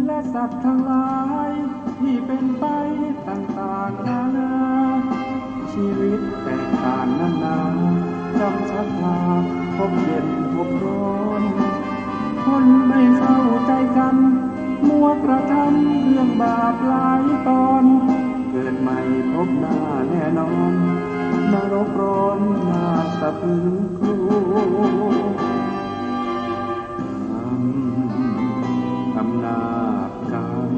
และสัตว์ทั้งหลายที่เป็นไปต่างๆนานาชีวิตแตกต่างนานาจำชักลาพบเย็นพบร้อนคนไม่เข้าใจกันมัวกระทำเรื่องบาปหลายตอนเกิดใหม่พบหน้าแน่นอนนรกร้อนหน้าสะพรึงกลัวอำนาจกรรม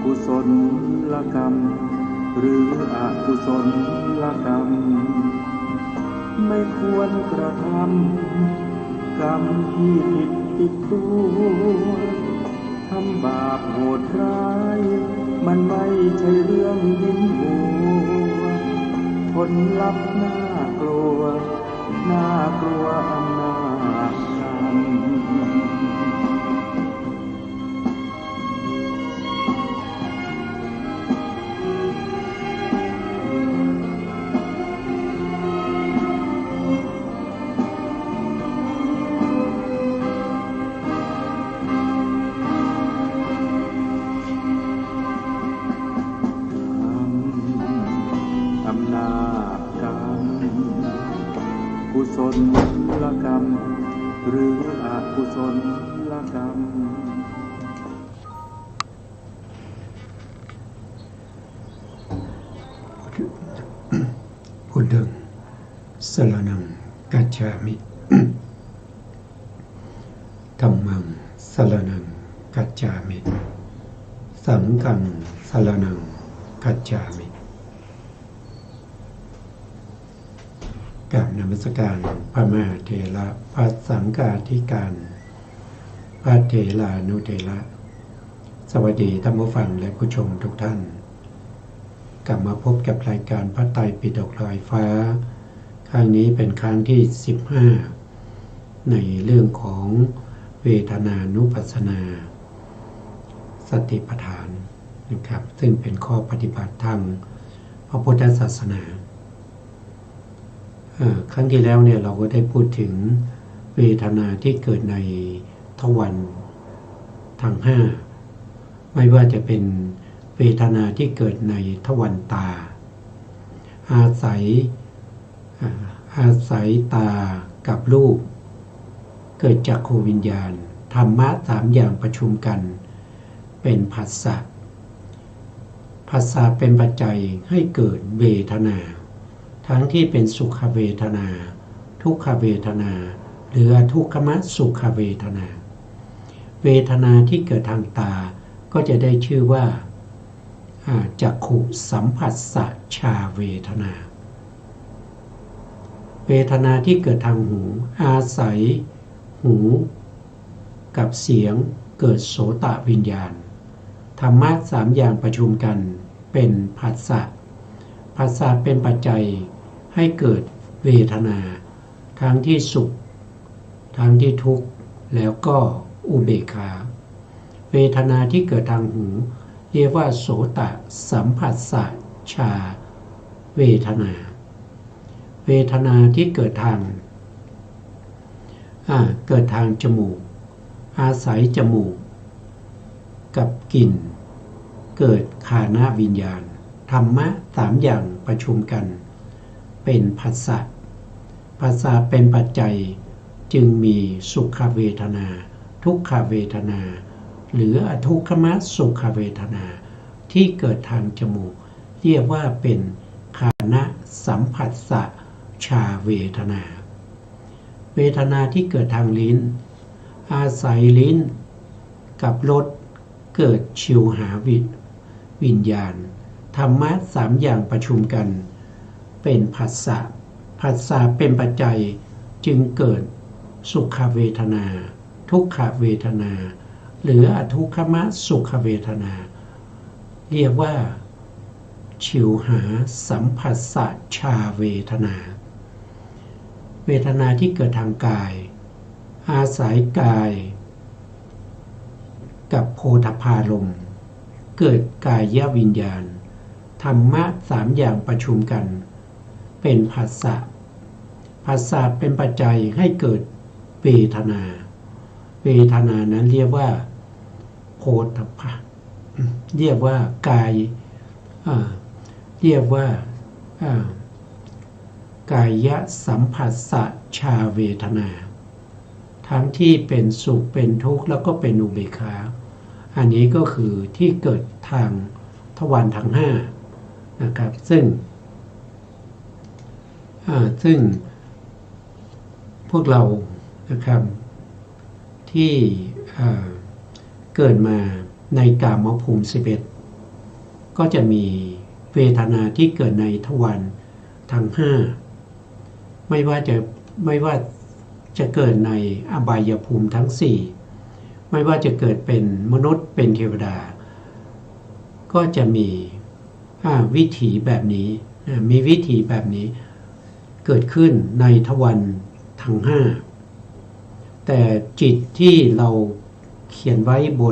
กุศลกรรมหรืออกุศลกรรมไม่ควรกระทำกรรมที่ผิดติดตัวทำบาปโหดร้ายมันไม่ใช่เรื่องยิ้มหัวผลลัพธ์น่ากลัวน่ากลัวอำนาจกรรมกุศลกรรมหรืออกุศลกรรมพุทธังสรณังกัจฉามิธัมมังสรณังกัจฉามิสังฆังสรณังกัจฉามิกราบนมัสการพระมหาเถระพระสังฆาธิการพระเถรานุเถระสวัสดีท่านผู้ฟังและผู้ชมทุกท่านกลับมาพบกับรายการพระไตรปิฎกลอยฟ้าครั้งนี้เป็นครั้งที่15ในเรื่องของเวทนานุปัสสนาสติปัฏฐานนะครับซึ่งเป็นข้อปฏิบัติทางพระพุทธศาสนาครั้งที่แล้วเนี่ยเราก็ได้พูดถึงเวทนาที่เกิดในทวารทั้ง5ไม่ว่าจะเป็นเวทนาที่เกิดในทวารตาอาศัยตากับรูปเกิดจากจักขวิญญาณธรรมะ3อย่างประชุมกันเป็นผัสสะเป็นปัจจัยให้เกิดเวทนาทั้งที่เป็นสุขเวทนาทุกขเวทนาหรือทุกขมสุขเวทนาเวทนาที่เกิดทางตาก็จะได้ชื่อว่าจักขุสัมผัสสะชาเวทนาเวทนาที่เกิดทางหูอาศัยหูกับเสียงเกิดโสตวิญญาณธรรมะ3อย่างประชุมกันเป็นผัสสะเป็นปัจจัยให้เกิดเวทนาทั้งที่สุขทั้งที่ทุกข์แล้วก็อุเบกขาเวทนาที่เกิดทางหูเรียกว่าโสตสัมผัสสะชาเวทนาเวทนาที่เกิดทางจมูกอาศัยจมูกกับกลิ่นเกิดฆานวิญญาณธรรมะ3อย่างประชุมกันเป็นผัสสะเป็นปัจจัยจึงมีสุขเวทนาทุกขเวทนาหรืออทุกขมสุขเวทนาที่เกิดทางจมูกเรียกว่าเป็นฆานสัมผัสสะชาเวทนาเวทนาที่เกิดทางลิ้นอาศัยลิ้นกับรสเกิดชิวหาวิญญาณธรรมะ3อย่างประชุมกันเป็นผัสสะเป็นปัจจัยจึงเกิดสุขเวทนาทุกขเวทนาหรืออทุกขมสุขเวทนาเรียกว่าชิวหาสัมผัสสะชาเวทนาเวทนาที่เกิดทางกายอาศัยกายกับโพธพารมณ์เกิดกายวิญญาณธรรมะ3อย่างประชุมกันเป็นผัสสะเป็นปัจจัยให้เกิดเวทนานั้นเรียกว่า โพธพะเรียกว่ากายเรียกว่ากายสัมผัสสะชาเวทนาทั้งที่เป็นสุขเป็นทุกข์แล้วก็เป็นอุเบกขาอันนี้ก็คือที่เกิดทางทวารทั้ง5นะครับซึ่งพวกเรานะครับที่เกิดมาในกามภูมิ11ก็จะมีเวทนาที่เกิดในทวารทั้ง5ไม่ว่าจะเกิดในอบายภูมิทั้ง4ไม่ว่าจะเกิดเป็นมนุษย์เป็นเทวดาก็จะมีวิถีแบบนี้มีวิถีแบบนี้เกิดขึ้นในทวารทั้ง5แต่จิตที่เราเขียนไว้บ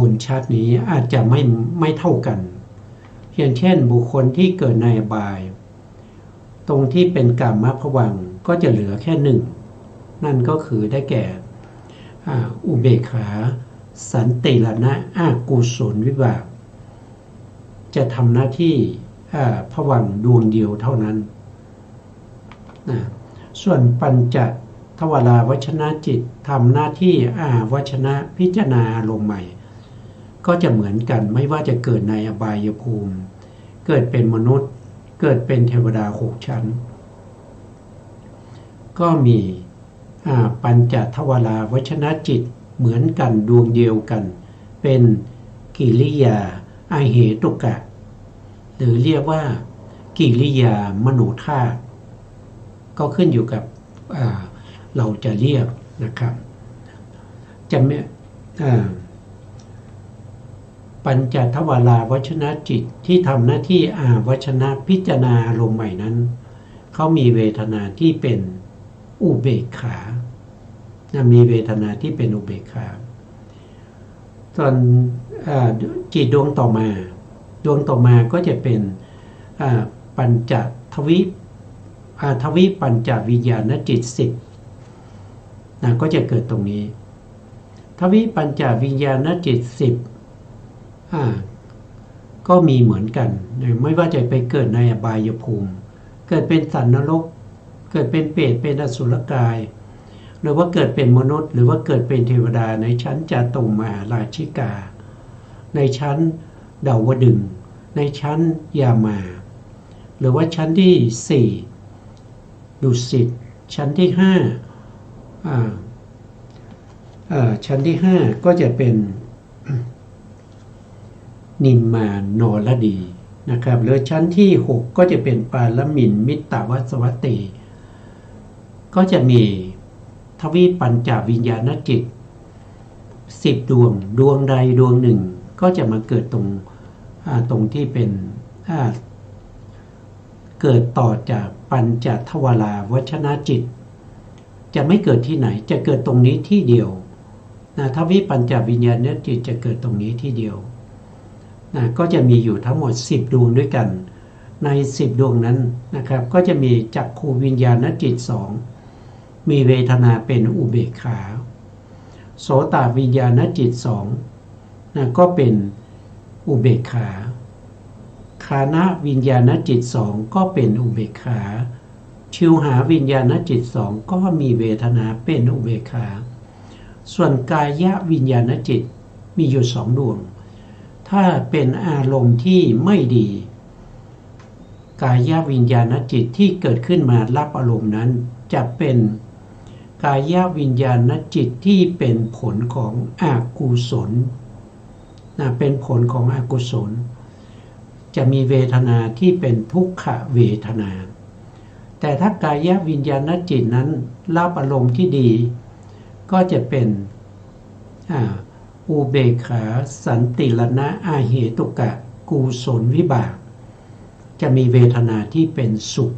นชาตินี้อาจจะไม่เท่ากันอย่างเช่นบุคคลที่เกิดในอบายตรงที่เป็นกามภวังค์ก็จะเหลือแค่1นั่นก็คือได้แก่อุเบกขาสันติรณะอกุศลวิบากจะทำหน้าที่ภวังค์ดวงเดียวเท่านั้นส่วนปัญจทวาราวชนะจิตทำหน้าที่วชนะพิจารณาอารมณ์ใหม่ก็จะเหมือนกันไม่ว่าจะเกิดในอบายภูมิเกิดเป็นมนุษย์เกิดเป็นเทวดา6ชั้นก็มีปัญจทวาราวชนะจิตเหมือนกันดวงเดียวกันเป็นกิริยาอาเหตุกะหรือเรียกว่ากิริยามโนธาตุก็ขึ้นอยู่กับเราจะเรียกนะครับจะไม่ปัญจทวาราวชนะจิตที่ทำหน้าที่วชนะพิจารณาอารมณ์ใหม่นั้นเขามีเวทนาที่เป็นอุเบกขามีเวทนาที่เป็นอุเบกขาส่วนจิตดวงต่อมาก็จะเป็นปัญจทวิปัญจวิญญาณจิต10ก็จะเกิดตรงนี้ทวิปัญจวิญญาณจิต10ก็มีเหมือนกันไม่ว่าจะไปเกิดในอบายภูมิเกิดเป็นสัตว์นรกเกิดเป็นเปรตเป็นอสุรกายหรือว่าเกิดเป็นมนุษย์หรือว่าเกิดเป็นเทวดาในชั้นจาตุมมหาราชิกาในชั้นดาวดึงส์ในชั้นยามาหรือว่าชั้นที่4ดุสิตชั้นที่ชั้นที่5ก็จะเป็นนิมมานรดีนะครับหรือชั้นที่6ก็จะเป็นปาลมินมิตตวัสวัตติก็จะมีทวิปัญจวิญญาณจิต10ดวงใดดวงหนึ่งก็จะมาเกิดตรงที่เป็นเกิดต่อจากปัญจทวาราวชนะจิตจะไม่เกิดที่ไหนจะเกิดตรงนี้ที่เดียวทวิปัญจวิญญาณจิตจะเกิดตรงนี้ที่เดียวก็จะมีอยู่ทั้งหมด10ดวงด้วยกันใน10ดวงนั้นนะครับก็จะมีจักขูวิญญาณจิต2มีเวทนาเป็นอุเบกขาโสตวิญญาณจิต2ก็เป็นอุเบกขาคานะวิญญาณจิต2ก็เป็นอุเบกขาชิวหาวิญญาณจิต2ก็มีเวทนาเป็นอุเบกขาส่วนกายวิญญาณจิตมีอยู่2ดวงถ้าเป็นอารมณ์ที่ไม่ดีกายวิญญาณจิตที่เกิดขึ้นมารับอารมณ์นั้นจะเป็นกายวิญญาณจิตที่เป็นผลของอกุศลเป็นผลของอกุศลจะมีเวทนาที่เป็นทุกขเวทนาแต่ถ้ากายวิญญาณจิตนั้นรับอารมณ์ที่ดีก็จะเป็นอุเบกขาสันติรณะอาเหตุกะกุศลวิบากจะมีเวทนาที่เป็นสุข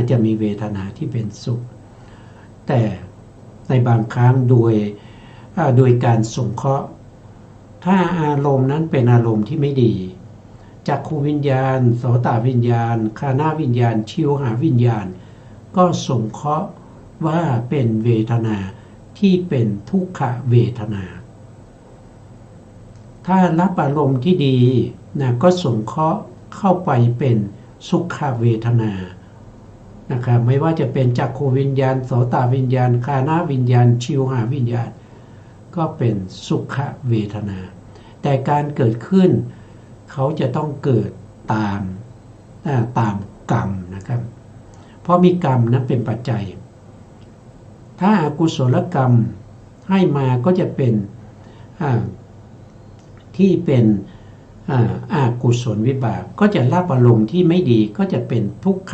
จะมีเวทนาที่เป็นสุขแต่ในบางครั้งโดยการสงเคราะห์ถ้าอารมณ์นั้นเป็นอารมณ์ที่ไม่ดีจักขูวิญญาณโสตวิญญาณคานะวิญญาณชิวหาวิญญาณก็สงเคราะห์ว่าเป็นเวทนา ที่เป็นทุกขเวทนาถ้ารับอารมณ์ที่ดีนะก็สงเคราะห์เข้าไปเป็นสุขเวทนานะครับไม่ว่าจะเป็นจักขวิญญาณโสตวิญญาณคานะวิญญาณชิวหาวิญญาณก็เป็นสุขเวทนาแต่การเกิดขึ้นเขาจะต้องเกิดตามกรรมนะครับเพราะมีกรรมนั้นเป็นปัจจัยถ้าอกุศลกรรมให้มาก็จะเป็นที่เป็นอกุศลวิบากก็จะรับอารมณ์ที่ไม่ดีก็จะเป็นทุกข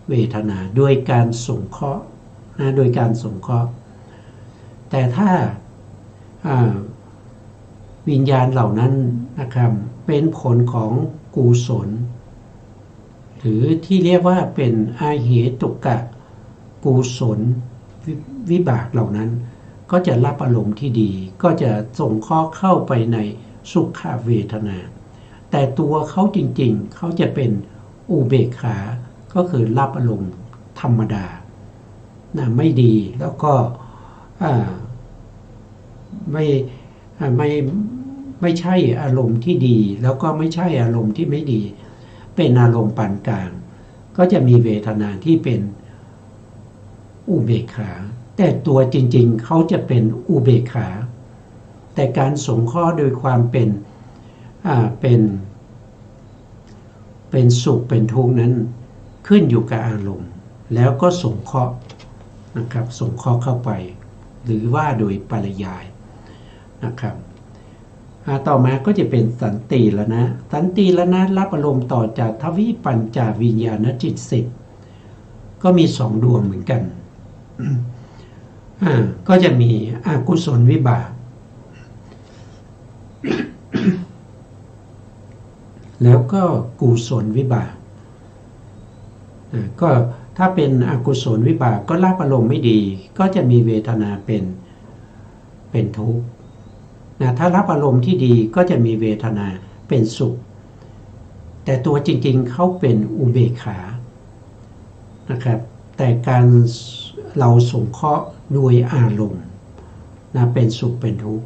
เวทนาโดยการสงเคราะห์โดยการสงเคราะห์แต่ถ้าวิญญาณเหล่านั้นนะครับเป็นผลของกุศลหรือที่เรียกว่าเป็นอาเหตุกะกุศลวิบากเหล่านั้นก็จะรับอารมณ์ที่ดีก็จะส่งข้อเข้าไปในสุขเวทนาแต่ตัวเขาจริงๆเขาจะเป็นอุเบกขาก็คือรับอารมณ์ธรรมดาไม่ดีแล้วก็ไม่ใช่อารมณ์ที่ดีแล้วก็ไม่ใช่อารมณ์ที่ไม่ดีเป็นอารมณ์ปานกลางก็จะมีเวทนาที่เป็นอุเบกขาแต่ตัวจริงๆเขาจะเป็นอุเบกขาแต่การสงเคราะห์โดยความเป็นสุขเป็นทุกข์นั้นขึ้นอยู่กับอารมณ์แล้วก็สงเคราะห์นะครับสงเคราะห์เข้าไปหรือว่าโดยปริยายนะครับต่อมาก็จะเป็นสันติละนะสันติละนะรับอารมณ์ต่อจากทวิปัญจวิญญาณจิต10ก็มี2ดวงเหมือนกันก็จะมีอกุศลวิบากแล้วก็กุศลวิบากก็ถ้าเป็นอกุศลวิบากก็รับอารมณ์ไม่ดีก็จะมีเวทนาเป็นทุกข์ถ้ารับอารมณ์ที่ดีก็จะมีเวทนาเป็นสุขแต่ตัวจริงๆเขาเป็นอุเบกขานะครับแต่การเราสงเคราะห์ด้วยอารมณ์เป็นสุขเป็นทุกข์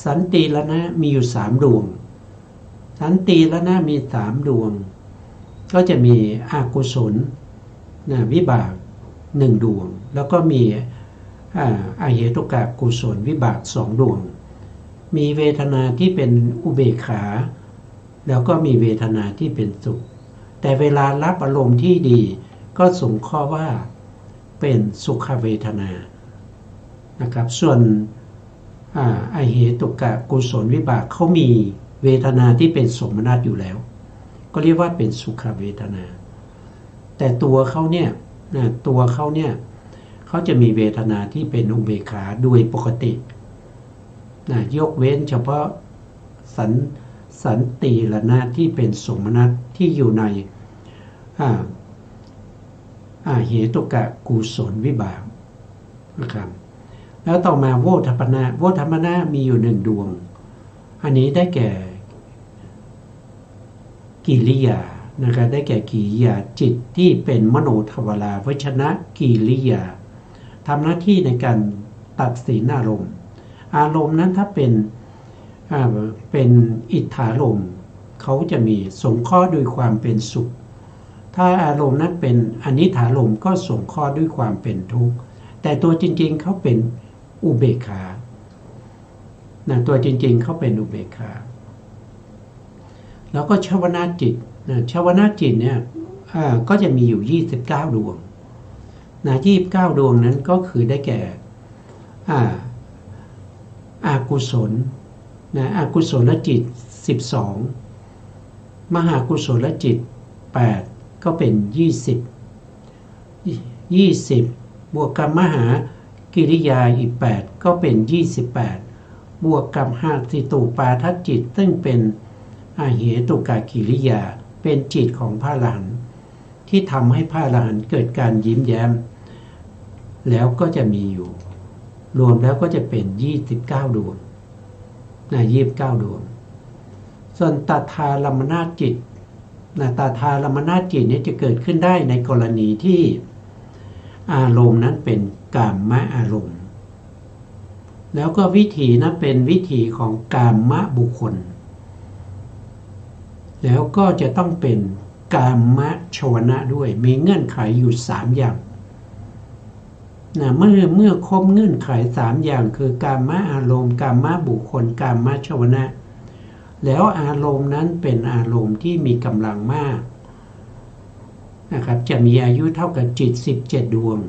สันติละนะมีอยู่3ดวงสันติละนะมี3ดวงก็จะมีอกุศลวิบาก1ดวงแล้วก็มีอเหตุกะกุศลวิบาก2ดวงมีเวทนาที่เป็นอุเบกขาแล้วก็มีเวทนาที่เป็นสุขแต่เวลารับอารมณ์ที่ดีก็สงเคราะห์ว่าเป็นสุขเวทนานะครับส่วนอเหตุกะกุศลวิบากเขามีเวทนาที่เป็นสมนัตอยู่แล้วก็เรียกว่าเป็นสุขเวทนาแต่ตัวเขาเนี่ยเขาจะมีเวทนาที่เป็นอุเบกขาโดยปกติยกเว้นเฉพาะสันติละนะที่เป็นสมนัตที่อยู่ในเหตุกะกุศลวิบากนะครับแล้วต่อมาโวทัพพนะมีอยู่1ดวงอันนี้ได้แก่กิริยานะครับได้แก่กิริยาจิตที่เป็นมโนทวาราวชนะกิริยาทำหน้าที่ในการตัดสินอารมณ์นั้นถ้าเป็นอิทธารมณ์เขาจะมีสงเคราะห์ด้วยความเป็นสุขถ้าอารมณ์นั้นเป็นอนิถารมณ์ก็สงเคราะห์ด้วยความเป็นทุกข์แต่ตัวจริงๆเขาเป็นอุเบกขาตัวจริงๆเขาเป็นอุเบกขาแล้วก็ชวนาจิตชวนาจิตเนี่ยก็จะมีอยู่29ดวง29ดวงนั้นก็คือได้แก่อกุศลอกุศลจิต12มหากุศลจิต8ก็เป็น20บวกกับมหากิริยาอีก8ก็เป็น28บวกกับหาสิตุปาทัจจิตซึ่งเป็นอเหตุกะกิริยาเป็นจิตของพระอรหันต์ที่ทำให้พระอรหันต์เกิดการยิ้มแย้มแล้วก็จะมีอยู่รวมแล้วก็จะเป็น29ดวง29ดวงส่วนตถาลัมมนาจิตตถาลัมมนาจิตนี้จะเกิดขึ้นได้ในกรณีที่อารมณ์นั้นเป็นกามอารมณ์ แล้วก็วิถีนะเป็นวิถีของกามบุคคลแล้วก็จะต้องเป็นกามชวนะด้วยมีเงื่อนไขอยู่3อย่างนะเมื่อครบเงื่อนไข3อย่างคือกามอารมณ์กามบุคคลกามชวนะแล้วอารมณ์นั้นเป็นอารมณ์ที่มีกำลังมากนะครับจะมีอายุเท่ากับจิต17ดวง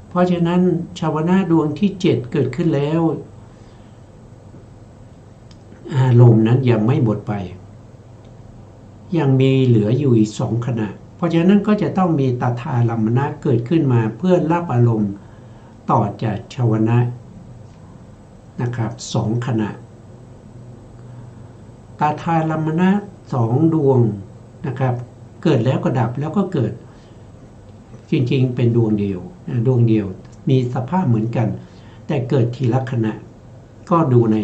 เพราะฉะนั้นชาวนะดวงที่7เกิดขึ้นแล้วอารมณ์นั้นยังไม่หมดไปยังมีเหลืออยู่อีก2ขณะเพราะฉะนั้นก็จะต้องมีตถาลัมมนะเกิดขึ้นมาเพื่อรับอารมณ์ต่อจากชาวนะนะครับ2ขณะตถาลัมมนะ2ดวงนะครับเกิดแล้วก็ดับแล้วก็เกิดจริงๆเป็นดวงเดียวมีสภาพเหมือนกันแต่เกิดทีละขณะก็ดูใ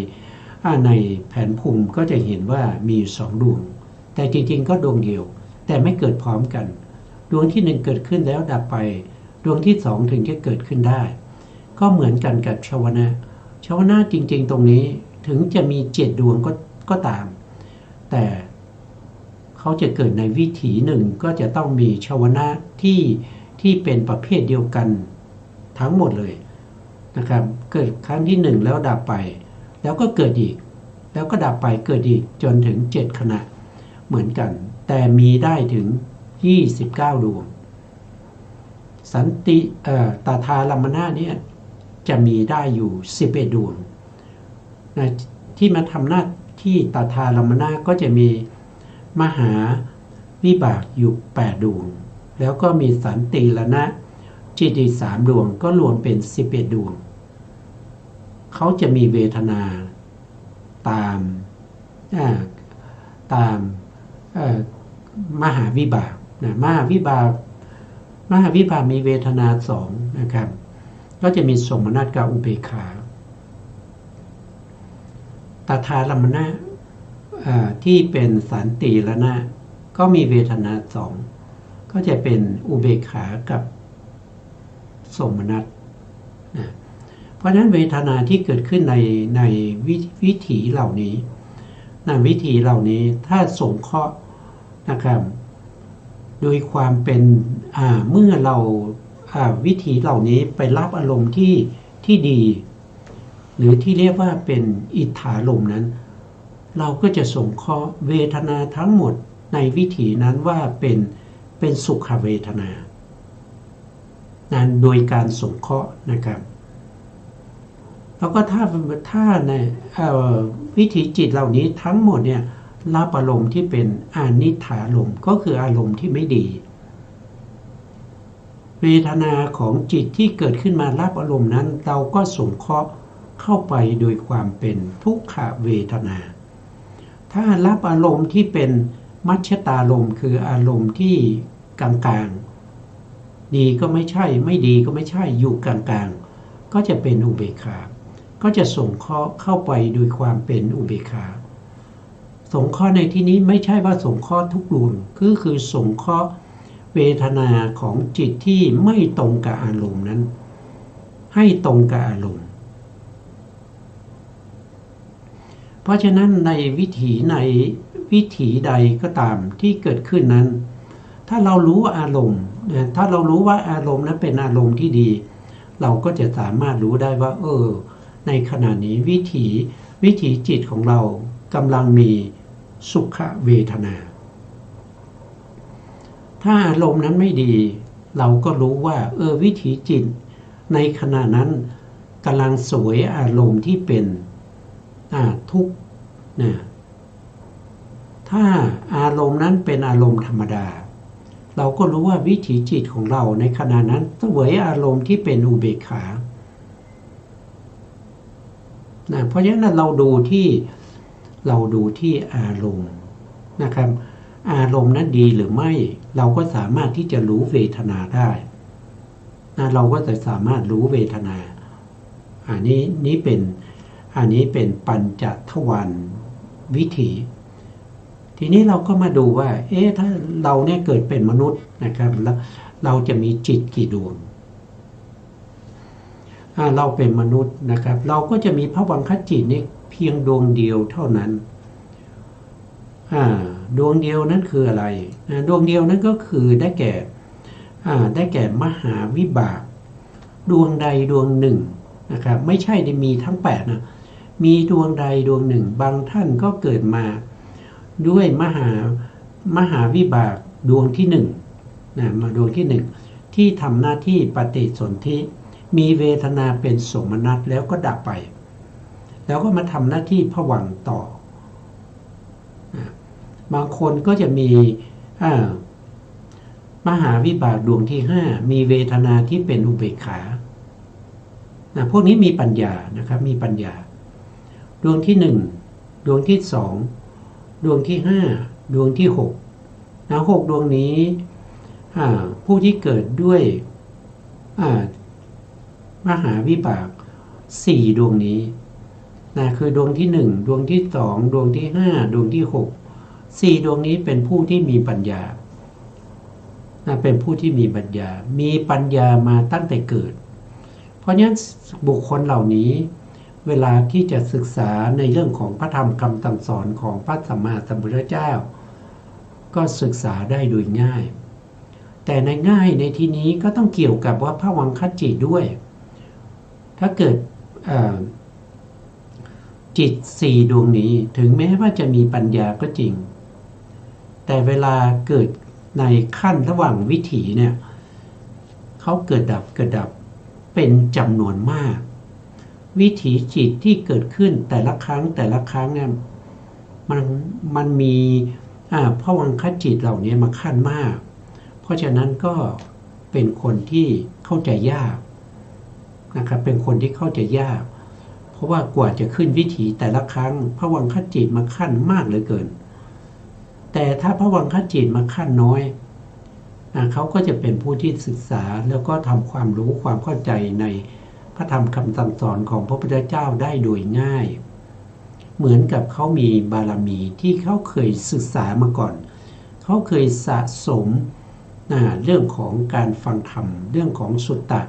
นแผนภูมิก็จะเห็นว่ามี2ดวงแต่จริงๆก็ดวงเดียวแต่ไม่เกิดพร้อมกันดวงที่1เกิดขึ้นแล้วดับไปดวงที่2ถึงจะเกิดขึ้นได้ก็เหมือนกันกับชาวนะจริงๆตรงนี้ถึงจะมี7ดวงก็ตามแต่เขาจะเกิดในวิถีหนึ่งก็จะต้องมีชาวนะที่เป็นประเภทเดียวกันทั้งหมดเลยนะครับเกิดครั้งที่1แล้วดับไปแล้วก็เกิดอีกแล้วก็ดับไปเกิดอีกจนถึง7ขณะเหมือนกันแต่มีได้ถึง29ดวงสันติตถาลัมมนะเนี่ยจะมีได้อยู่11ดวงนะที่มาทำหน้าที่ตถาลัมมนะก็จะมีมหาวิบากอยู่8ดวงแล้วก็มีสันติละนะจิตอีก3ดวงก็รวมเป็น11ดวงเขาจะมีเวทนาตามมหาวิบากนะมหาวิบากมีเวทนา2นะครับก็จะมีสมนัตกับอุเบกขาตถาลัมมนะที่เป็นสันติละนะก็มีเวทนา2ก็จะเป็นอุเบกขากับสมนัตนะเพราะฉะนั้นเวทนาที่เกิดขึ้นในวิถีเหล่านี้วิธีเหล่านี้ถ้าสงเคราะห์นะครับโดยความเป็นเมื่อเราวิธีเหล่านี้ไปรับอารมณ์ที่ดีหรือที่เรียกว่าเป็นอิทธารมณ์นั้นเราก็จะสงเคราะห์เวทนาทั้งหมดในวิถีนั้นว่าเป็นสุขเวทนานั้นโดยการสงเคราะห์นะครับแล้วก็ถ้าในวิถีจิตเหล่านี้ทั้งหมดเนี่ยรับอารมณ์ที่เป็นอนิถารมณ์ก็คืออารมณ์ที่ไม่ดีเวทนาของจิตที่เกิดขึ้นมารับอารมณ์นั้นเราก็สงเคราะห์เข้าไปโดยความเป็นทุกขเวทนาถ้ารับอารมณ์ที่เป็นมัชฌตารมณ์คืออารมณ์ที่กลางๆดีก็ไม่ใช่ไม่ดีก็ไม่ใช่อยู่กลางๆก็จะเป็นอุเบกขาก็จะสงเคราะห์เข้าไปโดยความเป็นอุเบกขาสงเคราะห์ในที่นี้ไม่ใช่ว่าสงเคราะห์ทุกดวงคือสงเคราะห์เวทนาของจิตที่ไม่ตรงกับอารมณ์นั้นให้ตรงกับอารมณ์เพราะฉะนั้นในวิถีใดก็ตามที่เกิดขึ้นนั้นถ้าเรารู้ว่าอารมณ์ถ้าเรารู้ว่าอารมณ์นั้นเป็นอารมณ์ที่ดีเราก็จะสามารถรู้ได้ว่าในขณะนี้วิถีจิตของเรากำลังมีสุขเวทนาถ้าอารมณ์นั้นไม่ดีเราก็รู้ว่าวิถีจิตในขณะนั้นกำลังสวยอารมณ์ที่เป็นทุกข์นะถ้าอารมณ์นั้นเป็นอารมณ์ธรรมดาเราก็รู้ว่าวิถีจิตของเราในขณะนั้นสวยอารมณ์ที่เป็นอุเบกขานะเพราะฉะนั้นเราดูที่อารมณ์นะครับอารมณ์นั้นดีหรือไม่เราก็สามารถที่จะรู้เวทนาได้นะเราก็จะสามารถรู้เวทนาอันนี้เป็นปัญจทวารวิถีทีนี้เราก็มาดูว่าถ้าเราเนี่ยเกิดเป็นมนุษย์นะครับแล้วเราจะมีจิตกี่ดวง เราเป็นมนุษย์นะครับเราก็จะมีภวังคจิตนี้เพียงดวงเดียวเท่านั้นดวงเดียวนั้นคืออะไรดวงเดียวนั้นก็คือได้แก่มหาวิบากดวงใดดวงหนึ่งนะครับไม่ใช่ได้มีทั้ง8นะมีดวงใดดวงหนึ่งบางท่านก็เกิดมาด้วยมหาวิบากดวงที่1นะมาดวงที่1ที่ทำหน้าที่ปฏิสนธิมีเวทนาเป็นโสมนัสแล้วก็ดับไปแล้วก็มาทำหน้าที่ภวังค์ต่อบางคนก็จะมีมหาวิบากดวงที่5มีเวทนาที่เป็นอุเบกขาพวกนี้มีปัญญานะครับมีปัญญาดวงที่1ดวงที่2ดวงที่5ดวงที่6 6ดวงนี้ผู้ที่เกิดด้วยมหาวิบาก4ดวงนี้คือดวงที่1ดวงที่2ดวงที่5ดวงที่6 4ดวงนี้เป็นผู้ที่มีปัญญาเป็นผู้ที่มีปัญญามาตั้งแต่เกิดเพราะฉะนั้นบุคคลเหล่านี้เวลาที่จะศึกษาในเรื่องของพระธรรมคำสั่งสอนของพระสัมมาสัมพุทธเจ้าก็ศึกษาได้โดยง่ายแต่ในง่ายในที่นี้ก็ต้องเกี่ยวกับว่าภวังคจิตด้วยถ้าเกิดจิต4ดวงนี้ถึงแม้ว่าจะมีปัญญาก็จริงแต่เวลาเกิดในขั้นระหว่างวิถีเนี่ยเขาเกิดดับเป็นจำนวนมากวิถีจิตที่เกิดขึ้นแต่ละครั้งเนี่ยมันมีภวังคจิตเหล่านี้มาขั้นมากเพราะฉะนั้นก็เป็นคนที่เข้าใจยากนะครับเป็นคนที่เข้าใจยากเพราะว่ากว่าจะขึ้นวิถีแต่ละครั้งภวังคจิตมาขั้นมากเหลือเกินแต่ถ้าภวังคจิตมาขั้นน้อยเขาก็จะเป็นผู้ที่ศึกษาแล้วก็ทำความรู้ความเข้าใจในพระธรรมคำสั่งสอนของพระพุทธเจ้าได้โดยง่ายเหมือนกับเขามีบารมีที่เขาเคยศึกษามาก่อนเขาเคยสะสมเรื่องของการฟังธรรมเรื่องของสุตตะ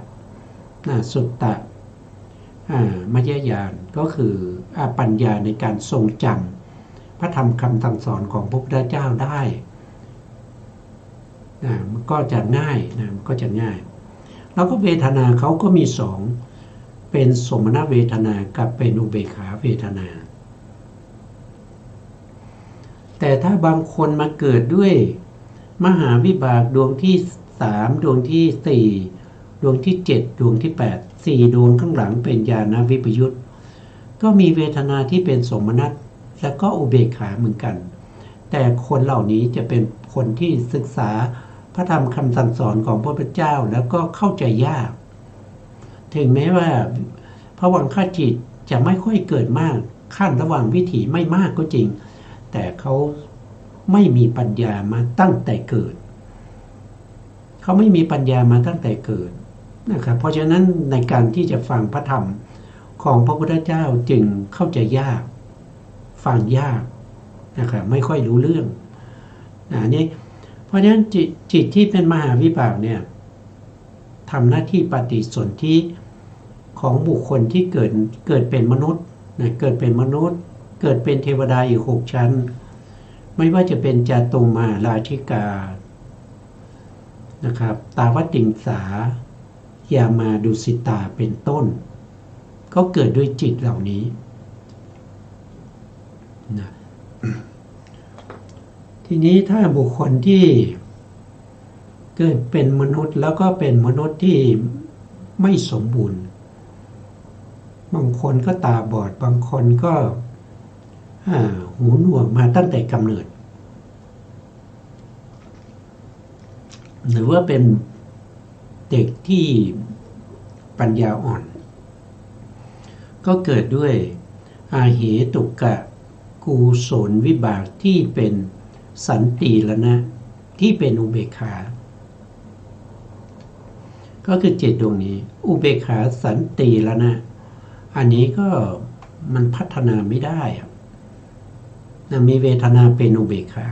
มัจญาณก็คือปัญญาในการทรงจำพระธรรมคำสั่งสอนของพระพุทธเจ้าได้มันก็จะง่ายมันก็จะง่ายแล้วก็เวทนาเขาก็มี2เป็นสมณเวทนากับเป็นอุเบกขาเวทนาแต่ถ้าบางคนมาเกิดด้วยมหาวิบากดวงที่3ดวงที่4ดวงที่7ดวงที่8 4ดวงข้างหลังเป็นญาณวิปยุตก็มีเวทนาที่เป็นสมนัสแล้วก็อุเบกขาเหมือนกันแต่คนเหล่านี้จะเป็นคนที่ศึกษาพระธรรมคำสั่งสอนของพระพุทธเจ้าแล้วก็เข้าใจยากถึงแม้ว่าภวังคจิตจะไม่ค่อยเกิดมากขั้นระหว่างวิถีไม่มากก็จริงแต่เขาไม่มีปัญญามาตั้งแต่เกิดนะครับเพราะฉะนั้นในการที่จะฟังพระธรรมของพระพุทธเจ้าจึงเข้าใจยากฟังยากนะครับไม่ค่อยรู้เรื่องนี่เพราะฉะนั้นจิตที่เป็นมหาวิบากเนี่ยทำหน้าที่ปฏิสนธิของบุคคลที่เกิดเป็นมนุษย์เกิดเป็นมนุษย์เกิดเป็นเทวดาอีก6ชั้นไม่ว่าจะเป็นจาตุมาราชิกานะครับตาวติงสายามาดุสิตาเป็นต้นก็เกิดด้วยจิตเหล่านี้นะทีนี้ถ้าบุคคลที่เกิดเป็นมนุษย์แล้วก็เป็นมนุษย์ที่ไม่สมบูรณ์บางคนก็ตาบอดบางคนก็หูหนวกมาตั้งแต่กำเนิดหรือว่าเป็นเด็กที่ปัญญาอ่อนก็เกิดด้วยอาเหตุกะกุศลวิบากที่เป็นสันติละนะที่เป็นอุเบกขาก็คือ7ดวงนี้อุเบกขาสันติละนะอันนี้ก็มันพัฒนาไม่ได้มีเวทนาเป็นอุเบกขา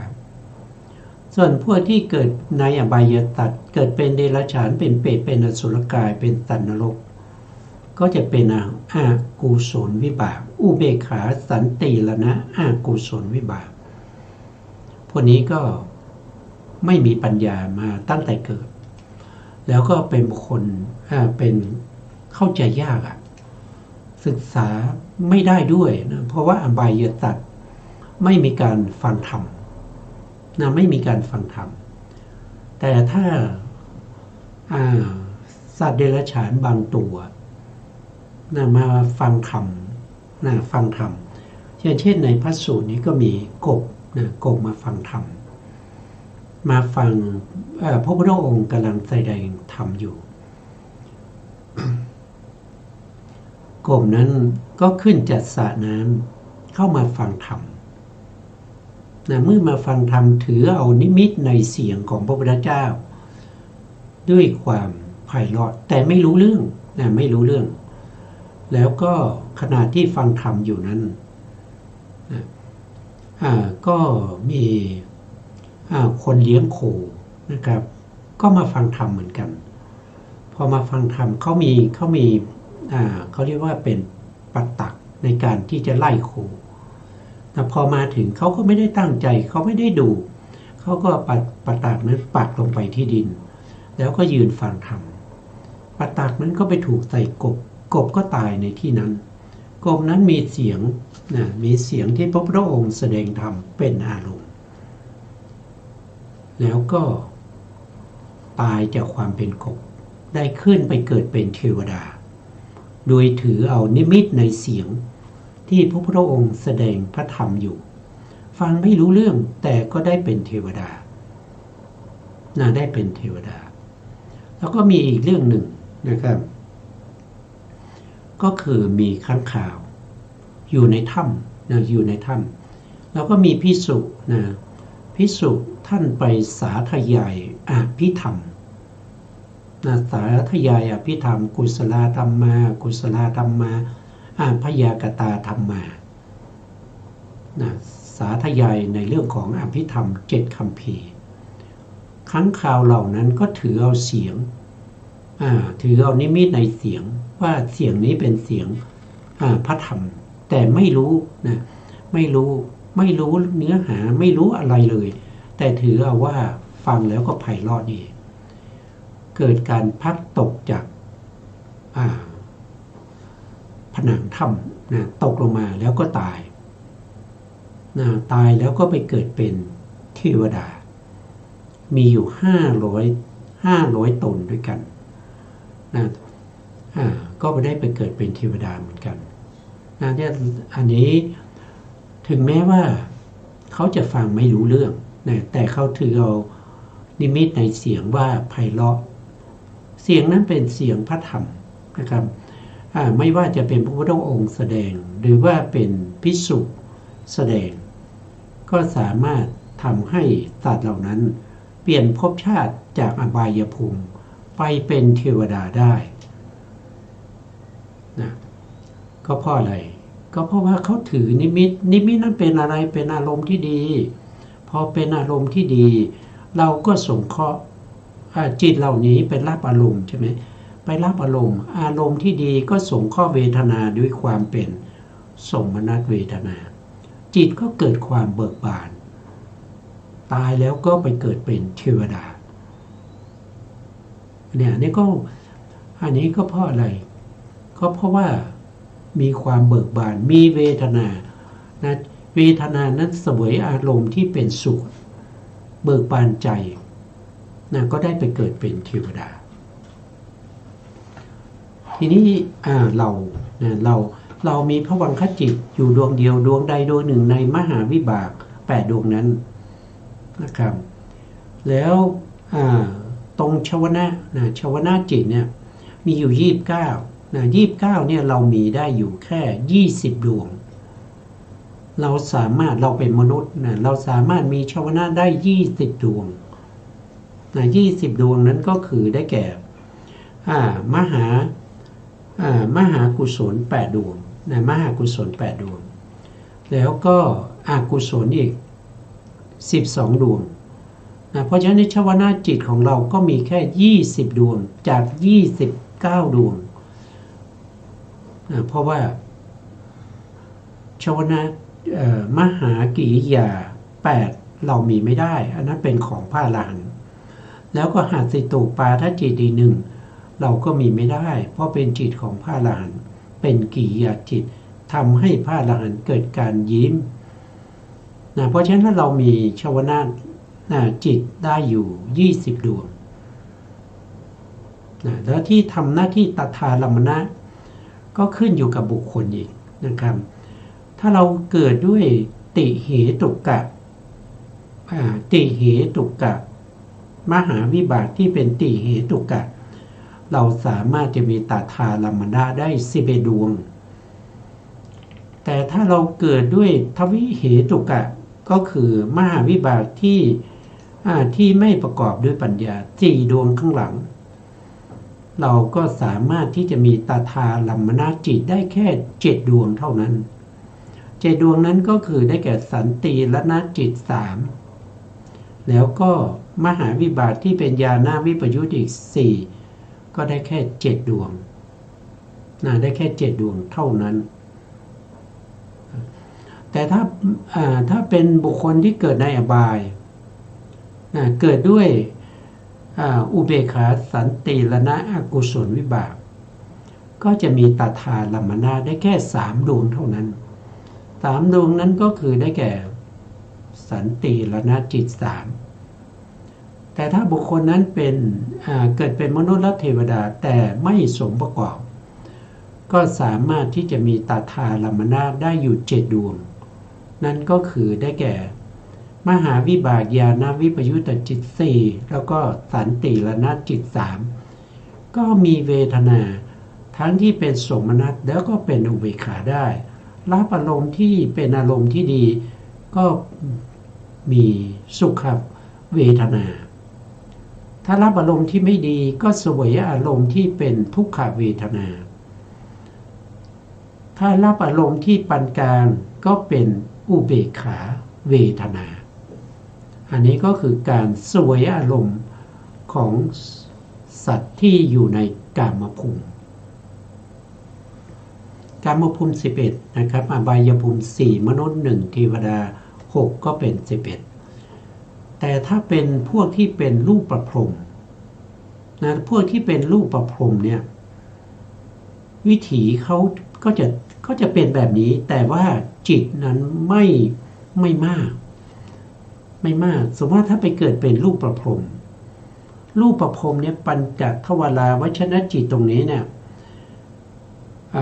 ส่วนพวกที่เกิดในอบายตัดเกิดเป็นเดรัจฉานเป็นเปรตเป็นอสุรกายเป็นสัตว์นรก ก็จะเป็นอากุศลวิบากอุเบกขาสันติละนะอากุศลวิบากพวกนี้ก็ไม่มีปัญญามาตั้งแต่เกิดแล้วก็เป็นบุคคลเป็นเข้าใจยากศึกษาไม่ได้ด้วยนะเพราะว่าอบายสัตว์ไม่มีการฟังธรรมนะไม่มีการฟังธรรมแต่ถ้าสัตว์เดรัจฉานบางตัวนะมาฟังธรรมนะฟังธรรมเช่นในพระสูตรนี้ก็มีกบนะกบมาฟังธรรมมาฟังพระพุทธองค์กำลังแสดงธรรมอยู่ กบนั้นก็ขึ้นจากสระน้ำเข้ามาฟังธรรมนะเมื่อมาฟังธรรมถือเอานิมิตในเสียงของพระพุทธเจ้าด้วยความไพเราะแต่ไม่รู้เรื่องนะไม่รู้เรื่องแล้วก็ขณะที่ฟังธรรมอยู่นั้นก็มีคนเลี้ยงโคนะครับก็มาฟังธรรมเหมือนกันพอมาฟังธรรมเขาเรียกว่าเป็นปัตตักในการที่จะไล่โคแต่พอมาถึงเขาก็ไม่ได้ตั้งใจเขาไม่ได้ดูเขาก็ปัตตักนั้นปักลงไปที่ดินแล้วก็ยืนฟังธรรมปัตตักนั้นก็ไปถูกใส่กบก็ตายในที่นั้นกบนั้นมีเสียงมีเสียงที่พระพุทธองค์แสดงธรรมเป็นอารมณ์แล้วก็ตายจากความเป็นกบได้ขึ้นไปเกิดเป็นเทวดาโดยถือเอานิมิตในเสียงที่พระพุทธองค์แสดงพระธรรมอยู่ฟังไม่รู้เรื่องแต่ก็ได้เป็นเทวดาได้เป็นเทวดาแล้วก็มีอีกเรื่องหนึ่งนะครับก็คือมีค้างคาวอยู่ในถ้ำอยู่ในถ้ำแล้วก็มีภิกษุท่านไปสาธยายอภิธรรมสาธยายอภิธรรมกุศลธรรมากุศลธรรมาพยากตาธรรมาสาธยายในเรื่องของอภิธรรม7 คัมภีร์ค้างคาวเหล่านั้นก็ถือเอาเสียงถือเอานิมิตในเสียงว่าเสียงนี้เป็นเสียงพระธรรมแต่ไม่รู้ไม่รู้เนื้อหาไม่รู้อะไรเลยแต่ถือเอาว่าฟังแล้วก็ไพเราะดีเกิดการพัดตกจากผนังถ้ำตกลงมาแล้วก็ตายตายแล้วก็ไปเกิดเป็นเทวดามีอยู่500ตนด้วยกันก็ไปได้ไปเกิดเป็นเทวดาเหมือนกันเนี่ยอันนี้ถึงแม้ว่าเขาจะฟังไม่รู้เรื่องแต่เขาถือเอานิมิตในเสียงว่าไพเราะเสียงนั้นเป็นเสียงพระธรรมนะครับไม่ว่าจะเป็นพระพุทธองค์แสดงหรือว่าเป็นภิกษุแสดงก็สามารถทำให้สัตว์เหล่านั้นเปลี่ยนภพชาติจากอบายภูมิไปเป็นเทวดาได้ก็เพราะอะไรก็เพราะว่าเขาถือนิมิตนั้นเป็นอะไรเป็นอารมณ์ที่ดีพอเป็นอารมณ์ที่ดีเราก็สงเคราะห์จิตเหล่านี้เป็นรับอารมณ์ใช่ไหมไปรับอารมณ์ที่ดีก็สงเคราะห์เวทนาด้วยความเป็นสมนัสเวทนาจิตก็เกิดความเบิกบานตายแล้วก็ไปเกิดเป็นเทวดาเนี่ยอันนี้ก็เพราะอะไรก็เพราะว่ามีความเบิกบานมีเวทนาเวทนานั้นเสวยอารมณ์ที่เป็นสุขเบิกบานใจก็ได้ไปเกิดเป็นเทวดาทีนี้เรามีภวังคจิตอยู่ดวงเดียวดวงใดดวงหนึ่งในมหาวิบาก8 ดวงนั้นนะครับแล้วตรงชวนะจิตเนี่ยมีอยู่29เนี่ยเรามีได้อยู่แค่20 ดวงเราเป็นมนุษย์เราสามารถมีชวนะได้20 ดวง20 ดวงนั้นก็คือได้แก่มหากุศล8 ดวงมหากุศล8 ดวงแล้วก็อกุศลอีก12 ดวงเพราะฉะนั้นในชวนะจิตของเราก็มีแค่20 ดวงจาก29 ดวง เพราะว่าชวนะมหากิริยา8เรามีไม่ได้อันนั้นเป็นของพระอรหันต์แล้วก็หัตถิตุปาทจิตอีกหนึ่งเราก็มีไม่ได้เพราะเป็นจิตของพระอรหันต์เป็นกิริยาจิตทำให้พระอรหันต์เกิดการยิ้มเพราะฉะนั้นเรามีชวนะจิตได้อยู่20ดวงแล้วที่ทำหน้าที่ตถาลัมมนะก็ขึ้นอยู่กับบุคคลอีกนะครับถ้าเราเกิดด้วยติเหตุกะติเหตุกะมหาวิบากที่เป็นติเหตุกะเราสามารถจะมีตถาลัมมนะได้11ดวงแต่ถ้าเราเกิดด้วยทวิเหตุกะก็คือมหาวิบากที่ไม่ประกอบด้วยปัญญา4ดวงข้างหลังเราก็สามารถที่จะมีตถาลัมมนะจิตได้แค่7ดวงเท่านั้น7ดวงนั้นก็คือได้แก่สันติรณจิต3แล้วก็มหาวิบากที่เป็นญาณวิปยุตอีก4ก็ได้แค่7ดวงได้แค่7ดวงเท่านั้นแต่ถ้าเป็นบุคคลที่เกิดในอบายเกิดด้วยอุเบกขาสันติรณะอกุศลวิบากก็จะมีตถาลัมมนะได้แค่3ดวงเท่านั้น3ดวงนั้นก็คือได้แก่สันติรณจิต3แต่ถ้าบุคคลนั้นเป็นเกิดเป็นมนุษย์และเทวดาแต่ไม่สมประกอบก็สามารถที่จะมีตถาลัมมนะได้อยู่7ดวงนั่นก็คือได้แก่มหาวิบากญาณวิปยุตจิต4แล้วก็สันติรณจิต3ก็มีเวทนาทั้งที่เป็นโสมนัสแล้วก็เป็นอุเบกขาได้รับอารมณ์ที่เป็นอารมณ์ที่ดีก็มีสุขเวทนาถ้ารับอารมณ์ที่ไม่ดีก็เสวยอารมณ์ที่เป็นทุกขเวทนาถ้ารับอารมณ์ที่ปานกลางก็เป็นอุเบกขาเวทนาอันนี้ก็คือการเสวยอารมณ์ของสัตว์ที่อยู่ในกามภูมิกามภูมิ11นะครับอบายภูมิ4มนุษย์1เทวดา6ก็เป็น11แต่ถ้าเป็นพวกที่เป็นรูปประพรหมพวกที่เป็นรูปประพรหมเนี่ยวิถีเขาก็จะเป็นแบบนี้แต่ว่าจิตนั้นไม่มากสมมติว่าถ้าไปเกิดเป็นรูปประพรหมเนี่ยปัญจทวาราวชนจิตตรงนี้เนี่ย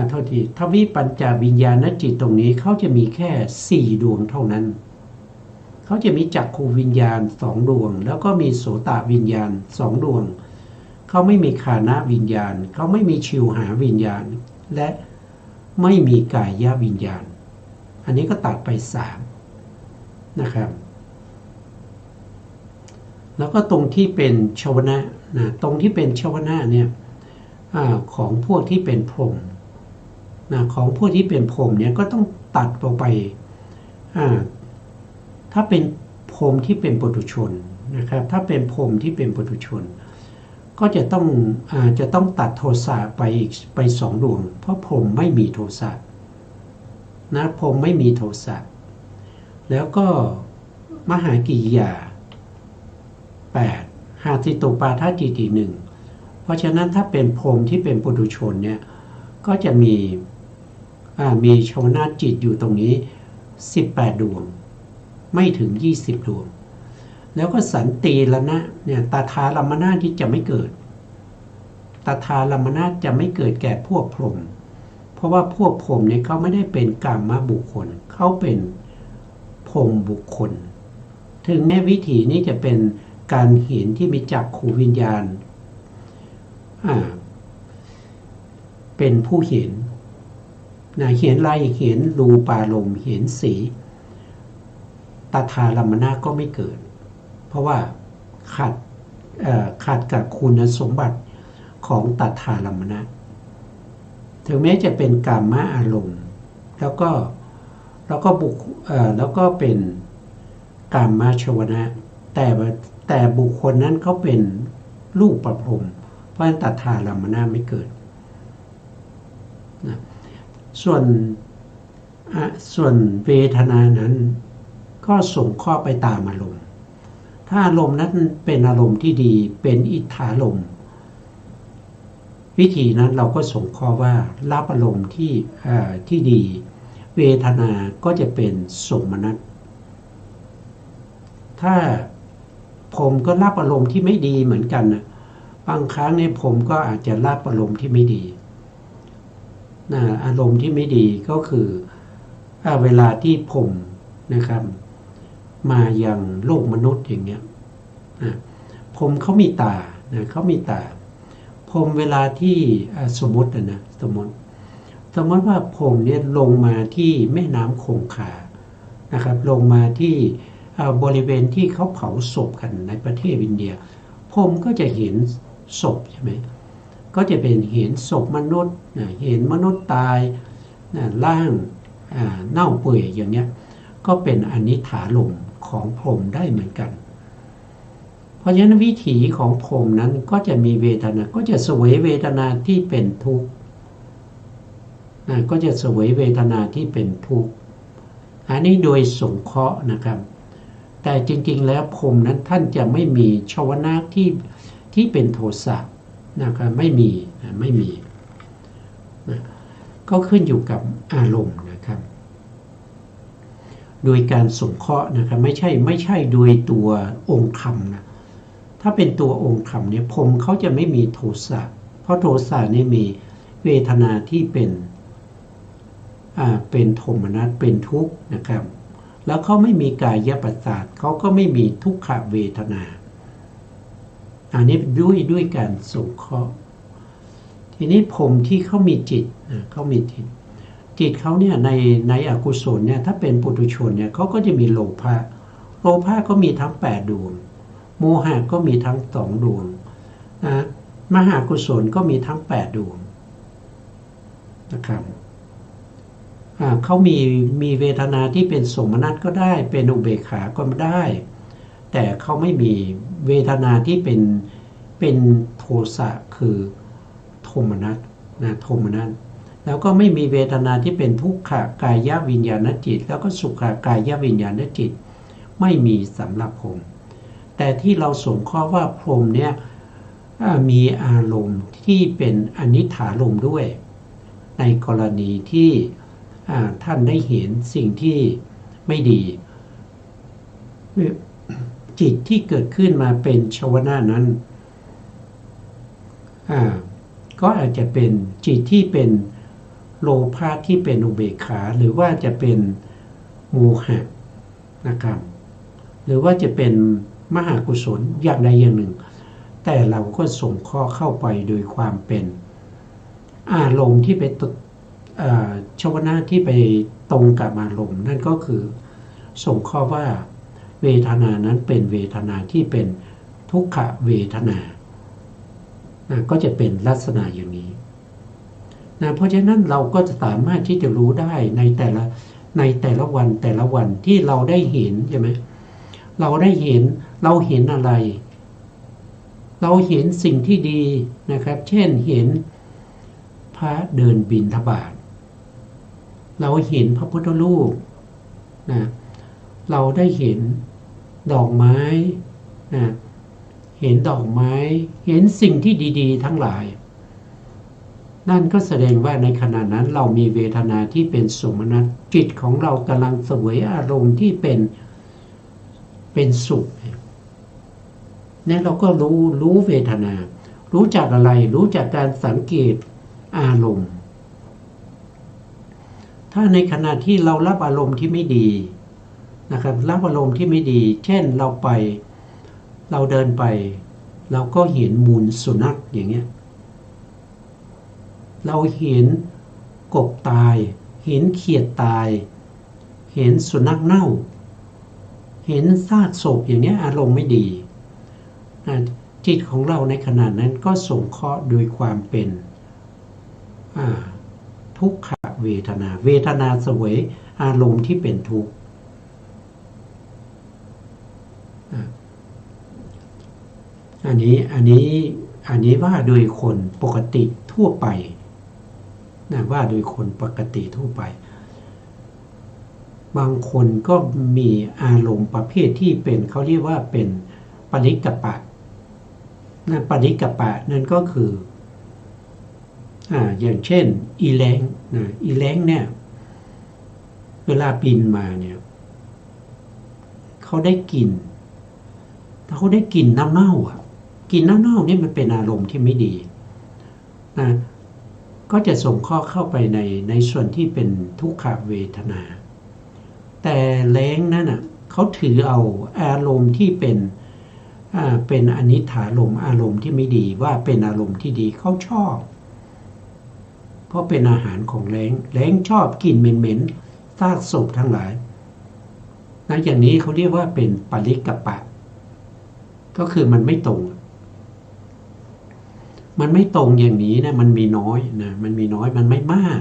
โทษทีทวิปัญจวิญญาณจิตตรงนี้เขาจะมีแค่4ดวงเท่านั้นเขาจะมีจักขูวิญญาณ2ดวงแล้วก็มีโสตวิญญาณ2ดวงเขาไม่มีฆานวิญญาณเขาไม่มีชิวหาวิญญาณและไม่มีกายวิญญาณอันนี้ก็ตัดไป3นะครับแล้วก็ตรงที่เป็นชวนะตรงที่เป็นชวนะเนี่ยของพวกที่เป็นพรหมของพวกที่เป็นพรหมเนี่ยก็ต้องตัดออกไปถ้าเป็นพรหมที่เป็นปุถุชนนะครับถ้าเป็นพรหมที่เป็นปุถุชนก็จะต้องตัดโทสะไป2ดวงเพราะพรหมไม่มีโทสะพรหมไม่มีโทสะแล้วก็มหากิริยา8หัตถิตุปาทจิตอีก1เพราะฉะนั้นถ้าเป็นพรหมที่เป็นปุถุชนเนี่ยก็จะมีชวนาจิตอยู่ตรงนี้18ดวงไม่ถึง20ดวงแล้วก็สันติรณะเนี่ยตถาลัมมนะที่จะไม่เกิดตถาลัมมนะจะไม่เกิดแก่พวกพรหมเพราะว่าพวกพรหมเนี่ยเขาไม่ได้เป็นกามบุคคลเขาเป็นพรหมบุคคลถึงแม้วิถีนี้จะเป็นการเห็นที่มีจักขูวิญญาณเป็นผู้เห็นเห็นอะไรเห็นรูปารมณ์เห็นสีตถาลัมมนะก็ไม่เกิดเพราะว่าขัดกับคุณสมบัติของตถาลัมมนะถึงแม้จะเป็นกามอารมณ์แล้วก็เป็นกามชวนะแต่บุคคลนั้นเขาเป็นรูปประพรหมเพราะฉะนั้นตถาลัมมนะไม่เกิด ส่วนส่วนเวทนานั้นก็ส่งข้อไปตามอารมณ์ถ้าอารมณ์นั้นเป็นอารมณ์ที่ดีเป็นอิทธารมณ์วิธีนั้นเราก็ส่งข้อว่ารับอารมณ์ที่ดีเวทนาก็จะเป็นสมนัตถ้าผมก็รับอารมณ์ที่ไม่ดีเหมือนกันนะบางครั้งเนี่ยผมก็อาจจะรับอารมณ์ที่ไม่ดีอารมณ์ที่ไม่ดีก็คือเวลาที่ผมนะครับมาอย่างโลกมนุษย์อย่างเงี้ยผมเขามีตาเขามีตาผมเวลาที่สมมติว่าผมเนี่ยลงมาที่แม่น้ำคงคานะครับลงมาที่บริเวณที่เขาเผาศพกันในประเทศอินเดียผมก็จะเห็นศพใช่ไหมก็จะเป็นเห็นศพมนุษย์เห็นมนุษย์ตายร่างเน่าเปื่อยอย่างเนี้ยก็เป็นอนิถารมณ์ของพรหมได้เหมือนกันเพราะฉะนั้นวิถีของพรหมนั้นก็จะมีเวทนาก็จะเสวยเวทนาที่เป็นทุกข์ก็จะเสวยเวทนาที่เป็นทุกข์อันนี้โดยสงเคราะห์นะครับแต่จริงๆแล้วพรหมนั้นท่านจะไม่มีชวนะที่เป็นโทสะนะครับไม่มีก็ขึ้นอยู่กับอารมณ์นะครับโดยการสงเคราะห์นะครับไม่ใช่โดยตัวองค์ธรรมนะถ้าเป็นตัวองค์ธรรมเนี่ยพรหมเขาจะไม่มีโทสะเพราะโทสะนี่มีเวทนาที่เป็นโทมนัสเป็นทุกข์นะครับแล้วเขาไม่มีกายประสาทเขาก็ไม่มีทุกขเวทนาอันนี้ด้วยการสงเคราะห์ทีนี้ผมที่เขามีจิตเขาเนี่ยในอกุศลเนี่ยถ้าเป็นปุถุชนเนี่ยเขาก็จะมีโลภะก็มีทั้ง8ดวงโมหะก็มีทั้ง2ดวงมหากุศลก็มีทั้ง8ดวงนะครับเขามีเวทนาที่เป็นสมนัตก็ได้เป็นอุเบกขาก็ได้ แต่เขาไม่มีเวทนาที่เป็นโทสะคือโทมนัสโทมนัสแล้วก็ไม่มีเวทนาที่เป็นทุกขกายวิญญาณจิตแล้วก็สุขกายวิญญาณจิตไม่มีสำหรับพรหมแต่ที่เราสงเคราะห์ว่าพรหมเนี่ยมีอารมณ์ที่เป็นอนิถารมณ์ด้วยในกรณีที่ท่านได้เห็นสิ่งที่ไม่ดีจิตที่เกิดขึ้นมาเป็นชวนะนั้นก็อาจจะเป็นจิตที่เป็นโลภะที่เป็นอุเบกขาหรือว่าจะเป็นโมหะนะครับหรือว่าจะเป็นมหากุศลอย่างใดอย่างหนึ่งแต่เราก็ส่งข้อเข้าไปโดยความเป็นอารมณ์ที่ไปชวนะที่ไปตรงกับอารมณ์นั่นก็คือส่งข้อว่าเวทนานั้นเป็นเวทนาที่เป็นทุกขเวทนาก็จะเป็นลักษณะอย่างนี้เพราะฉะนั้นเราก็จะสามารถที่จะรู้ได้ในแต่ละวันที่เราได้เห็นใช่ไหมเราเห็นอะไรเราเห็นสิ่งที่ดีนะครับเช่นเห็นพระเดินบิณฑบาตเราเห็นพระพุทธรูปเราได้เห็นดอกไม้เห็นดอกไม้เห็นสิ่งที่ดีๆทั้งหลายนั่นก็แสดงว่าในขณะนั้นเรามีเวทนาที่เป็นสมนัตจิตของเรากำลังเสวยอารมณ์ที่เป็นสุขเนี่ยเราก็รู้เวทนารู้จักอะไรรู้จักการสังเกตอารมณ์ถ้าในขณะที่เรารับอารมณ์ที่ไม่ดีนะครับรับอารมณ์ที่ไม่ดีเช่นเราเดินไปเราก็เห็นมูลสุนัขอย่างเงี้ยเราเห็นกบตายเห็นเขียดตายเห็นสุนัขเน่าเห็นซากศพอย่างเงี้ยอารมณ์ไม่ดีจิตของเราในขณะนั้นก็ส่งเคราะห์โดยความเป็นทุกขเวทนาเสวยอารมณ์ที่เป็นทุกข์อันนี้ว่าโดยคนปกติทั่วไป นะว่าโดยคนปกติทั่วไปบางคนก็มีอารมณ์ประเภทที่เป็นเขาเรียกว่าเป็นปริกัปปะนะปริกัปปะนั่นก็คืออย่างเช่นอีแรงนะอีแรงเนี่ยเวลาบินมาเนี่ยเขาได้กลิ่นถ้าเขาได้กลิ่นน้ำเน่าอ่ะกลิ่นน้ำเน่านี่มันเป็นอารมณ์ที่ไม่ดีนะก็จะส่งข้อเข้าไปในส่วนที่เป็นทุกขเวทนาแต่แรงนั้นน่ะเขาถือเอาอารมณ์ที่เป็นอนิจฐารมณ์อารมณ์ที่ไม่ดีว่าเป็นอารมณ์ที่ดีเขาชอบเพราะเป็นอาหารของแรงชอบกลิ่นเหม็นๆซากศพทั้งหลายนะอย่างนี้เขาเรียกว่าเป็นปริกัปปะก็คือมันไม่ตรงอย่างนี้นะมันมีน้อยนะมันมีน้อยมันไม่มาก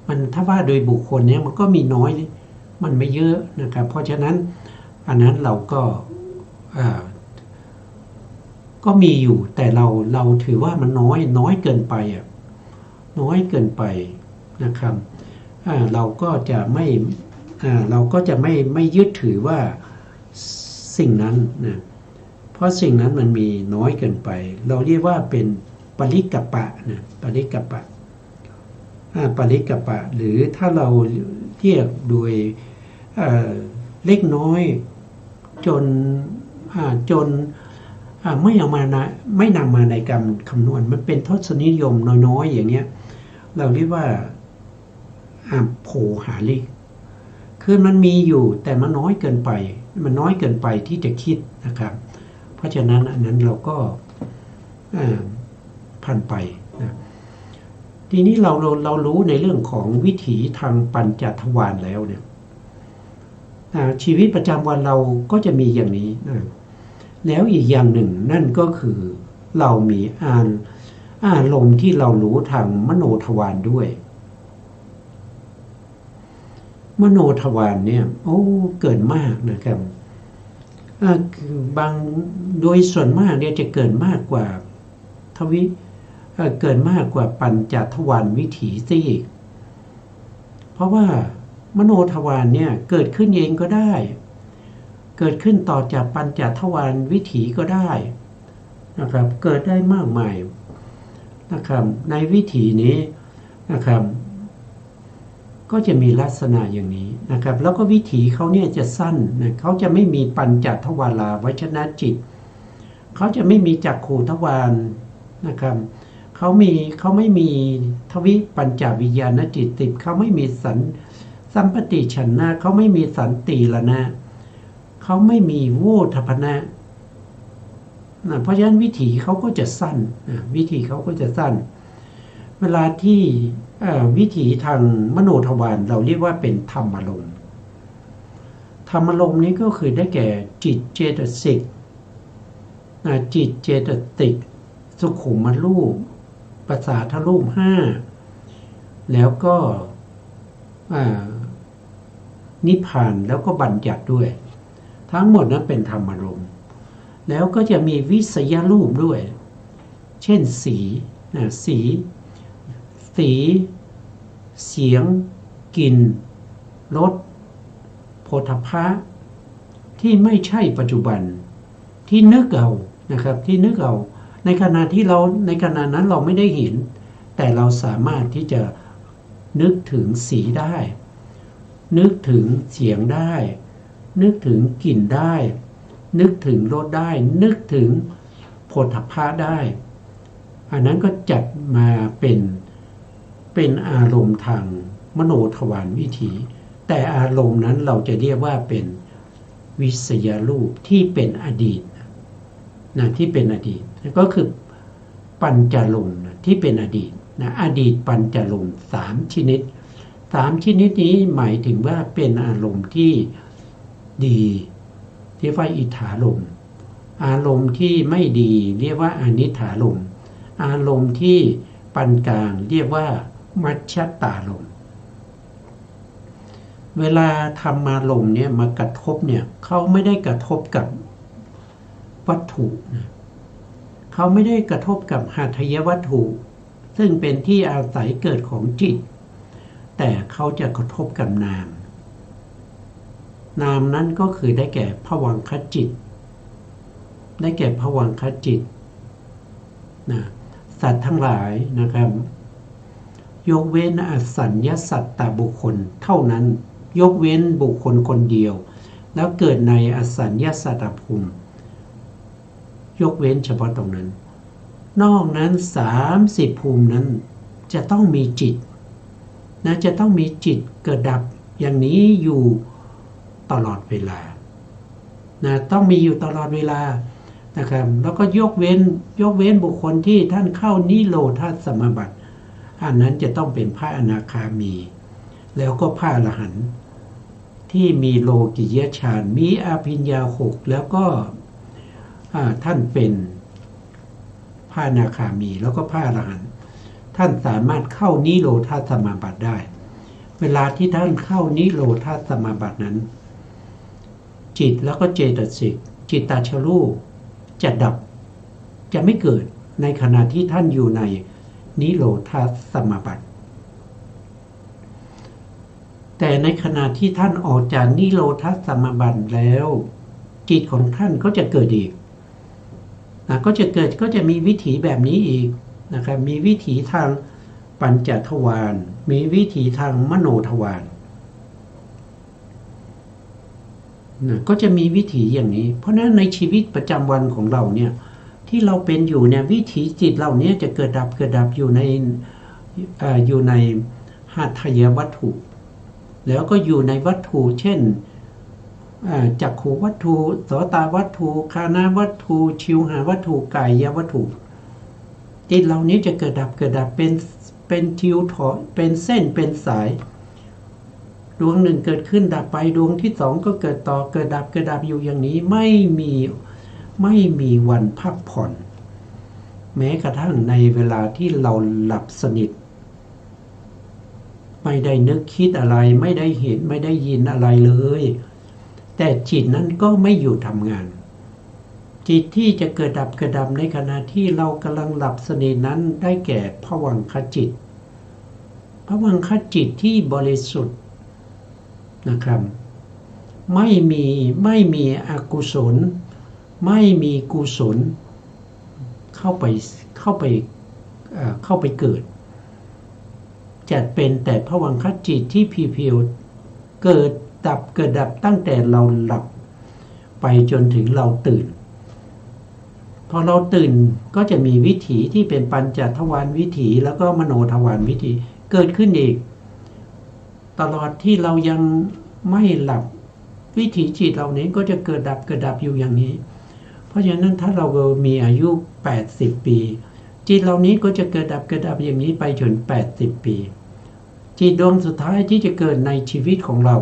มันถ้าว่าโดยบุคคลเนี้ยมันก็มีน้อยมันไม่เยอะนะครับเพราะฉะนั้นอันนั้นเราก็มีอยู่แต่เราถือว่ามันน้อยเกินไปน้อยเกินไปนะครับเราก็จะไม่ยึดถือว่าสิ่งนั้นนะเพราะสิ่งนั้นมันมีน้อยเกินไปเราเรียกว่าเป็นปริกัปปะนะปริกัปปะหรือถ้าเราเรียกโดยเล็กน้อยจนไม่นำมาในการคำนวณมันเป็นทศนิยมน้อยๆอย่างเนี้ยเราเรียกว่าโผหาริกคือมันมีอยู่แต่มันน้อยเกินไปที่จะคิดนะครับเพราะฉะนั้นอันนั้นเราก็ผ่านไปนะทีนี้เรารู้ในเรื่องของวิถีทางปัญจทวารแล้วเนี่ยชีวิตประจำวันเราก็จะมีอย่างนี้นะแล้วอีกอย่างหนึ่งนั่นก็คือเรามีอารมณ์ที่เรารู้ทางมโนทวารด้วยมโนทวารเนี่ยเกิดมากนะครับบางโดยส่วนมากเนี่ยจะเกิดมากกว่าเกิดมากกว่าปัญจทวารวิถีซะอีกเพราะว่ามโนทวารเนี่ยเกิดขึ้นเองก็ได้เกิดขึ้นต่อจากปัญจทวารวิถีก็ได้นะครับเกิดได้มากมายนะครับในวิถีนี้นะครับก็จะมีลักษณะอย่างนี้นะครับแล้วก็วิถีเขาเนี่ยจะสั้นนะเขาจะไม่มีปัญจทวาราวัชนะจิตเขาจะไม่มีจักขุทวารนะครับเขาไม่มีทวิปัญจวิญญาณจิตติเขาไม่มีสัมปติฉันนะเขาไม่มีสันติละนะเขาไม่มีโวทัพนะเพราะฉะนั้นวิถีเขาก็จะสั้นเวลาที่วิถีทางมโนทวารเราเรียกว่าเป็นธรรมารมณ์นี้ก็คือได้แก่จิตเจตสิกสุขุมรูปประสาทรูป5แล้วก็นิพพานแล้วก็บัญญัติด้วยทั้งหมดนั้นเป็นธรรมารมณ์แล้วก็จะมีวิสัยรูปด้วยเช่นสีเสียงกลิ่นรสโผฏฐัพพะที่ไม่ใช่ปัจจุบันที่นึกเอานะครับที่นึกเอาในขณะนั้นเราไม่ได้เห็นแต่เราสามารถที่จะนึกถึงสีได้นึกถึงเสียงได้นึกถึงกลิ่นได้นึกถึงรสได้นึกถึงโผฏฐัพพะได้อันนั้นก็จัดมาเป็นอารมณ์ทางมโนทวารวิถีแต่อารมณ์นั้นเราจะเรียกว่าเป็นวิสัยรูปที่เป็นอดีตนะที่เป็นอดีตก็คือปัญจลมนะที่เป็นอดีตนะอดีตปัญจลม3ชนิดนี้หมายถึงว่าเป็นอารมณ์ที่ดีเรียกว่าอิทธารมณ์อารมณ์ที่ไม่ดีเรียกว่าอนิถารมณ์อารมณ์ที่ปานกลางเรียกว่ามัชฌตารมณ์เวลาธรรมารมณ์เนี่ยมากระทบเนี่ยเขาไม่ได้กระทบกับวัตถุนะเขาไม่ได้กระทบกับหาทายวัตถุ ซึ่งเป็นที่อาศัยเกิดของจิตแต่เขาจะกระทบกับนามนั้นก็คือได้แก่ภวังคจิตได้แก่ภวังคจิตนะสัตว์ทั้งหลายนะครับยกเว้นอสัญญสัตตบุคคลเท่านั้นยกเว้นบุคคลคนเดียวแล้วเกิดในอสัญญสัตตภูมิยกเว้นเฉพาะตรงนั้นนอกนั้น30ภูมินั้นจะต้องมีจิตนะจะต้องมีจิตเกิดดับอย่างนี้อยู่ตลอดเวลานะต้องมีอยู่ตลอดเวลานะครับแล้วก็ยกเว้นบุคคลที่ท่านเข้านิโรธสมาบัติอันนั้นจะต้องเป็นพระอนาคามีแล้วก็พระอรหันต์ที่มีโลกิยฌานมีอภิญญา6แล้วก็ท่านเป็นพระอนาคามีแล้วก็พระอรหันต์ท่านสามารถเข้านิโรธสมาบัติได้เวลาที่ท่านเข้านิโรธสมาบัตินั้นจิตแล้วก็เจตสิกจิตตชรูปจะดับจะไม่เกิดในขณะที่ท่านอยู่ในนิโรธสมาบัติแต่ในขณะที่ท่านออกจากนิโรธสมาบัติแล้วจิตของท่านก็จะเกิดอีกก็จะมีวิถีแบบนี้อีกนะครับมีวิถีทางปัญจทวารมีวิถีทางมโนทวารก็จะมีวิถีอย่างนี้เพราะฉะนั้นในชีวิตประจำวันของเราเนี่ยที่เราเป็นอยู่เนี่ยวิถีจิตเราเนี่ยจะเกิดดับอยู่ในหัตถยวัตถุแล้วก็อยู่ในวัตถุเช่นจักขุวัตถุโสตวัตถุคานาวัตถุชิวหาวัตถุกายวัตถุจิตเหล่านี้จะเกิดดับเป็นทิวถอเป็นเส้นเป็นสายดวงหนึ่งเกิดขึ้นดับไปดวงที่2ก็เกิดต่อเกิดดับอยู่อย่างนี้ไม่มีวันพักผ่อนแม้กระทั่งในเวลาที่เราหลับสนิทไม่ได้นึกคิดอะไรไม่ได้เห็นไม่ได้ยินอะไรเลยแต่จิตนั้นก็ไม่อยู่ทำงานจิตที่จะเกิดดับในขณะที่เรากำลังหลับสนิทนั้นได้แก่ภวังคจิตภวังคจิตที่บริสุทธิ์นะครับไม่มีอกุศลไม่มีกุศลเข้าไปเกิดจะเป็นแต่ภวังคจิตที่เพียวๆเกิดดับตั้งแต่เราหลับไปจนถึงเราตื่นพอเราตื่นก็จะมีวิถีที่เป็นปัญจทวารวิถีแล้วก็มโนทวารวิถีเกิดขึ้นอีกตลอดที่เรายังไม่หลับวิถีจิตเหล่านี้ก็จะเกิดดับอยู่อย่างนี้เพราะฉะนั้นถ้าเรามีอายุ80ปีจิตเหล่านี้ก็จะเกิดดับอย่างนี้ไปจน80ปีจิตดวงสุดท้ายที่จะเกิดในชีวิตของเรา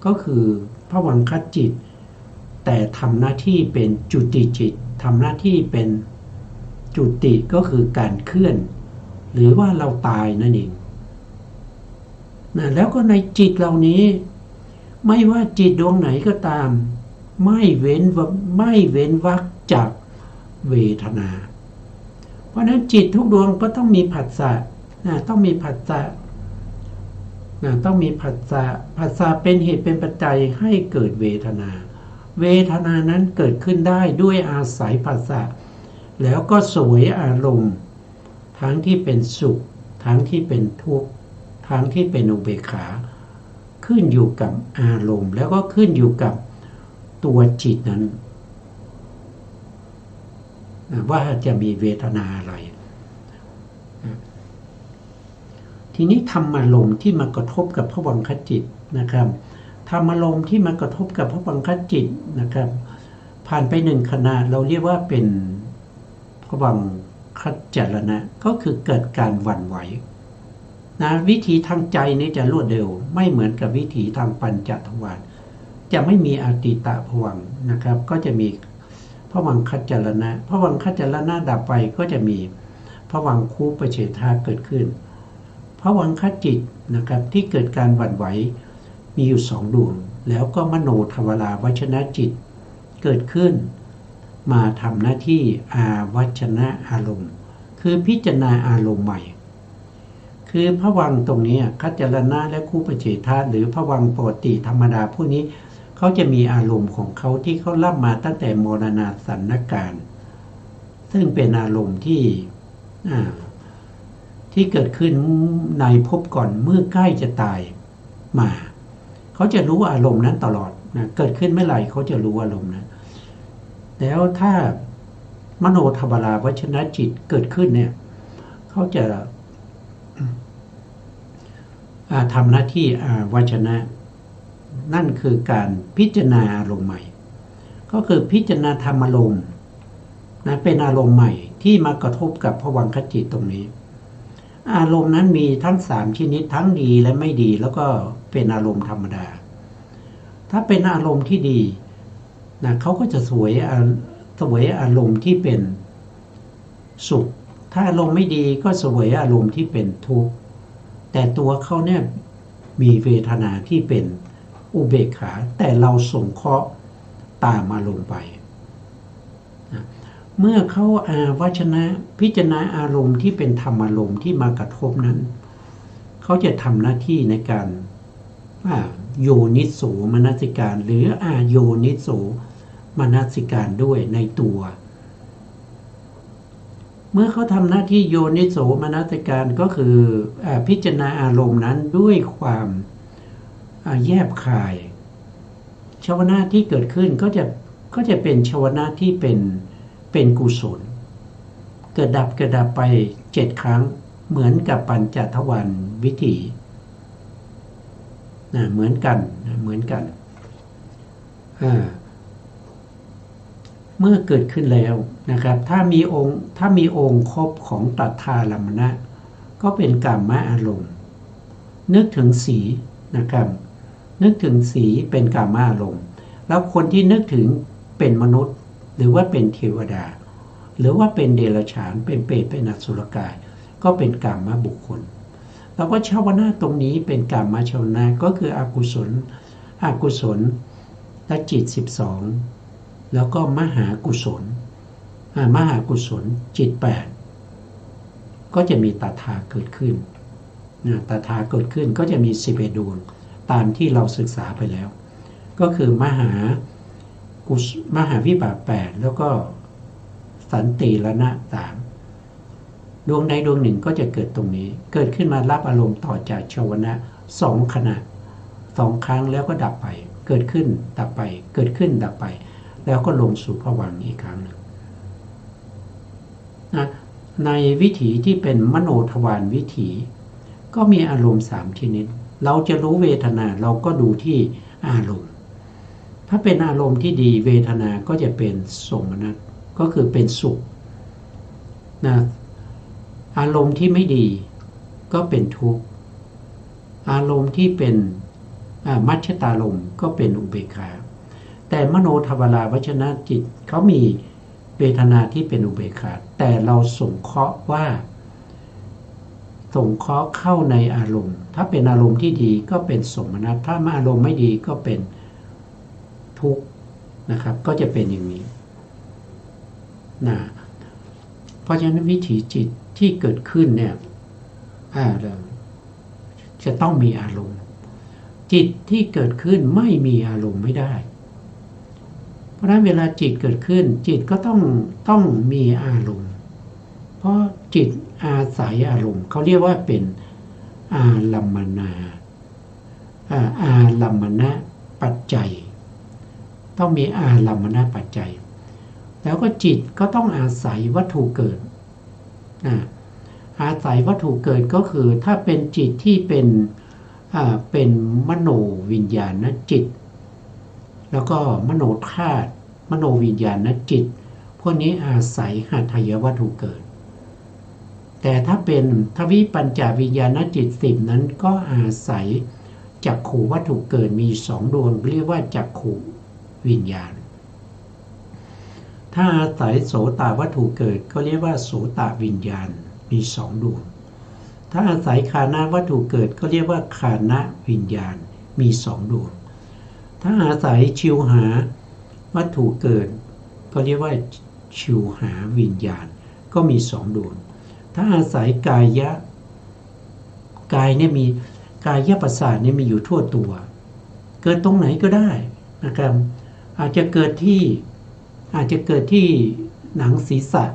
ก็คือภวังคจิตแต่ทำหน้าที่เป็นจุติจิตทำหน้าที่เป็นจุติก็คือการเคลื่อนหรือว่าเราตายนั่นเองแล้วก็ในจิตเหล่านี้ไม่ว่าจิตดวงไหนก็ตามไม่เว้นวรรคจากเวทนาเพราะนั้นจิตทุกดวงก็ต้องมีผัสสะต้องมีผัสสะผัสสะเป็นเหตุเป็นปัจจัยให้เกิดเวทนานั้นเกิดขึ้นได้ด้วยอาศัยผัสสะแล้วก็สวยอารมณ์ทั้งที่เป็นสุขทั้งที่เป็นทุกข์ทั้งที่เป็นอุเบกขาขึ้นอยู่กับอารมณ์แล้วก็ขึ้นอยู่กับตัวจิตนั้นว่าจะมีเวทนาอะไรทีนี้ธรรมารมณ์ที่มากระทบกับภวังคจิตนะครับธรรมารมณ์ที่มากระทบกับภวังคจิตนะครับผ่านไป1ขณะเราเรียกว่าเป็นภวังคจรณะก็คือเกิดการหวั่นไหววิธีทางใจนี้จะรวดเร็วไม่เหมือนกับวิธีทางปัญจทวารจะไม่มีอาติตะภวังค์นะครับก็จะมีภวังคจรณะภวังคจรณะดับไปก็จะมีภวังคูปเฉทาเกิดขึ้นภวังคจิตนะครับที่เกิดการหวั่นไหวมีอยู่2ดวงแล้วก็มโนทวาราวชนะจิตเกิดขึ้นมาทำหน้าที่อาวัชนะอารมณ์คือพิจารณาอารมณ์ใหม่ คือภวังค์ตรงนี้คัจจรณะและคู่ปเฉทะหรือภวังค์ปกติธรรมดาผู้นี้เขาจะมีอารมณ์ของเขาที่เขารับมาตั้งแต่มรณาสันนการซึ่งเป็นอารมณ์ที่เกิดขึ้นในภพก่อนเมื่อใกล้จะตายมาเขาจะรู้อารมณ์นั้นตลอดนะเกิดขึ้นเมื่อไหร่เขาจะรู้อารมณ์นั้นแล้วถ้ามโนทวาราวชนะจิตเกิดขึ้นเนี่ยเขาจะทำหน้าที่วชนะนั่นคือการพิจารณาอารมณ์ใหม่ก็คือพิจารณาธรรมอารมณ์นะเป็นอารมณ์ใหม่ที่มากระทบกับภวังคจิตตรงนี้อารมณ์นั้นมีทั้ง3ชนิดทั้งดีและไม่ดีแล้วก็เป็นอารมณ์ธรรมดาถ้าเป็นอารมณ์ที่ดีนะเขาก็จะสวยอารมณ์ที่เป็นสุขถ้าอารมณ์ไม่ดีก็สวยอารมณ์ที่เป็นทุกข์แต่ตัวเขาเนี่ยมีเวทนาที่เป็นอุเบกขาแต่เราสงเคราะห์ตามอารมณ์ไปนะเมื่อเขาวชนะพิจารณาอารมณ์ที่เป็นธรรมอารมณ์ที่มากระทบนั้นเขาจะทำหน้าที่ในการโยนิโสมนสิการหรือโยนิโสมนสิการด้วยในตัวเมื่อเขาทำหน้าที่โยนิโสมนสิการก็คือพิจารณาอารมณ์นั้นด้วยความแยบคายชาวนะที่เกิดขึ้นก็จะเป็นชาวนะที่เป็นกุศลเกิดดับไป7ครั้งเหมือนกับปัญจทวารวิถีเหมือนกันเมื่อเกิดขึ้นแล้วนะครับถ้ามีองค์ครบของตัทธาลัมมนะก็เป็นกามอารมณ์นึกถึงสีนะครับนึกถึงสีเป็นกามอารมณ์แล้วคนที่นึกถึงเป็นมนุษย์หรือว่าเป็นเทวดาหรือว่าเป็นเดรัจฉานเป็นเปรตเป็นอสุรกายก็เป็นกามบุคคลแล้วก็ชาวนะตรงนี้เป็นกามชาวนะก็คืออกุศลและจิต12แล้วก็มหากุศลจิต8ก็จะมีตถาเกิดขึ้นตถาเกิดขึ้นก็จะมี11ดวงตามที่เราศึกษาไปแล้วก็คือมหาวิบาก8แล้วก็สันติรณะ3ดวงใดดวงหนึ่งก็จะเกิดตรงนี้เกิดขึ้นมารับอารมณ์ต่อจากชาวนะ2ขณะ2ครั้งแล้วก็ดับไปเกิดขึ้นดับไปเกิดขึ้นดับไปแล้วก็ลงสู่ภวังค์อีกครั้งหนึ่งนะในวิถีที่เป็นมโนทวารวิถีก็มีอารมณ์3ชนิดเราจะรู้เวทนาเราก็ดูที่อารมณ์ถ้าเป็นอารมณ์ที่ดีเวทนาก็จะเป็นสมนัสก็คือเป็นสุขนะอารมณ์ที่ไม่ดีก็เป็นทุกข์อารมณ์ที่เป็นมัชฌตารมณ์ก็เป็นอุเบกขาแต่มโนทวาราวชนะจิตเขามีเวทนาที่เป็นอุเบกขาแต่เราสงเคราะห์เข้าในอารมณ์ถ้าเป็นอารมณ์ที่ดีก็เป็นสมนัสถ้าอารมณ์ไม่ดีก็เป็นทุกข์นะครับก็จะเป็นอย่างนี้นะเพราะฉะนั้นวิถีจิตที่เกิดขึ้นเนี่ยจะต้องมีอารมณ์จิตที่เกิดขึ้นไม่มีอารมณ์ไม่ได้เพราะฉะนั้นเวลาจิตเกิดขึ้นจิตก็ต้องมีอารมณ์เพราะจิตอาศัยอารมณ์เขาเรียกว่าเป็นอารัมมณปัจจัยต้องมีอารัมมณปัจจัยแล้วก็จิตก็ต้องอาศัยวัตถุเกิดอาศัยวัตถุเกิดก็คือถ้าเป็นจิตที่เป็นมโนวิญญาณจิตแล้วก็มโนธาตุมโนวิญญาณจิตพวกนี้อาศัยหัตถยวัตถุเกิดแต่ถ้าเป็นทวิปัญจวิญญาณจิต10นั้นก็อาศัยจักขุวัตถุเกิดมี2ดวงเรียกว่าจักขุวิญญาณถ้าอาศัยโสตวัตถุเกิดก็เรียกว่าโสตวิญญาณมี2ดวงถ้าอาศัยฆานะวัตถุเกิดก็เรียกว่าฆานะวิญญาณมี2ดวงถ้าอาศัยชิวหาวัตถุเกิดก็เรียกว่าชิวหาวิญญาณก็มี2ดวงถ้าอาศัยกายะ กายเนี่ยมีกายประสาทเนี่ยมีอยู่ทั่วตัวเกิดตรงไหนก็ได้นะครับอาจจะเกิดที่หนังศีรษะ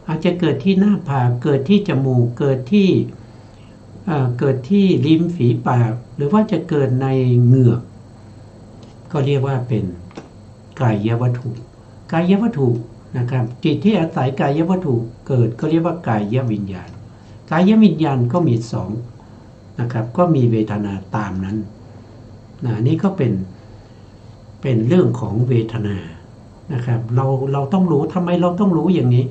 อาจจะเกิดที่หน้าผากเกิดที่จมูกเกิดที่ริมฝีปากหรือว่าจะเกิดในเหงือกก็เรียกว่าเป็นกายวัตถุนะครับจิตที่อาศัยกายวัตถุเกิดก็เรียกว่ากายวิญญาณกายวิญญาณก็มีสองนะครับก็มีเวทนาตามนั้นนี่ก็เป็นเรื่องของเวทนานะครับเราต้องรู้ทำไมเราต้องรู้อย่างนี้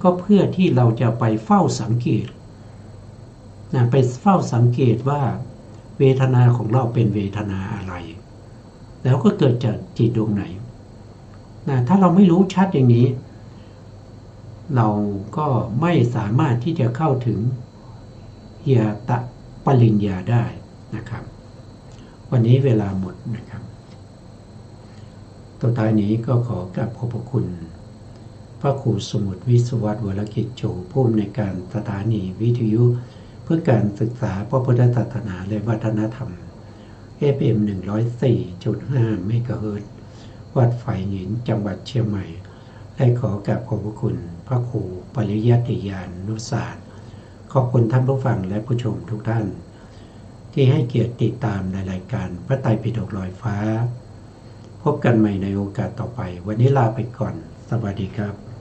ก็เพื่อที่เราจะไปเฝ้าสังเกตไปเฝ้าสังเกตว่าเวทนาของเราเป็นเวทนาอะไรแล้วก็เกิดจากจิตดวงไหนถ้าเราไม่รู้ชัดอย่างนี้เราก็ไม่สามารถที่จะเข้าถึงยตปริญญาได้นะครับวันนี้เวลาหมดนะครับต่อท้ายนี้ก็ขอกราบขอบพระคุณพระครูสมุทรวิศวัตรวรกิจโจผู้อำนวยการสถานีวิทยุเพื่อการศึกษาพระพุทธศาสนาและวัฒนธรรม FM 104.5 เมกะเฮิรตซ์วัดไผ่หินจังหวัดเชียงใหม่และขอกราบขอบพระคุณพระครูปริยัติญาณนุศาสตร์ขอบคุณท่านผู้ฟังและผู้ชมทุกท่านที่ให้เกียรติติดตามในรายการพระไตรปิฎกลอยฟ้าพบกันใหม่ในโอกาสต่อไปวันนี้ลาไปก่อนสวัสดีครับ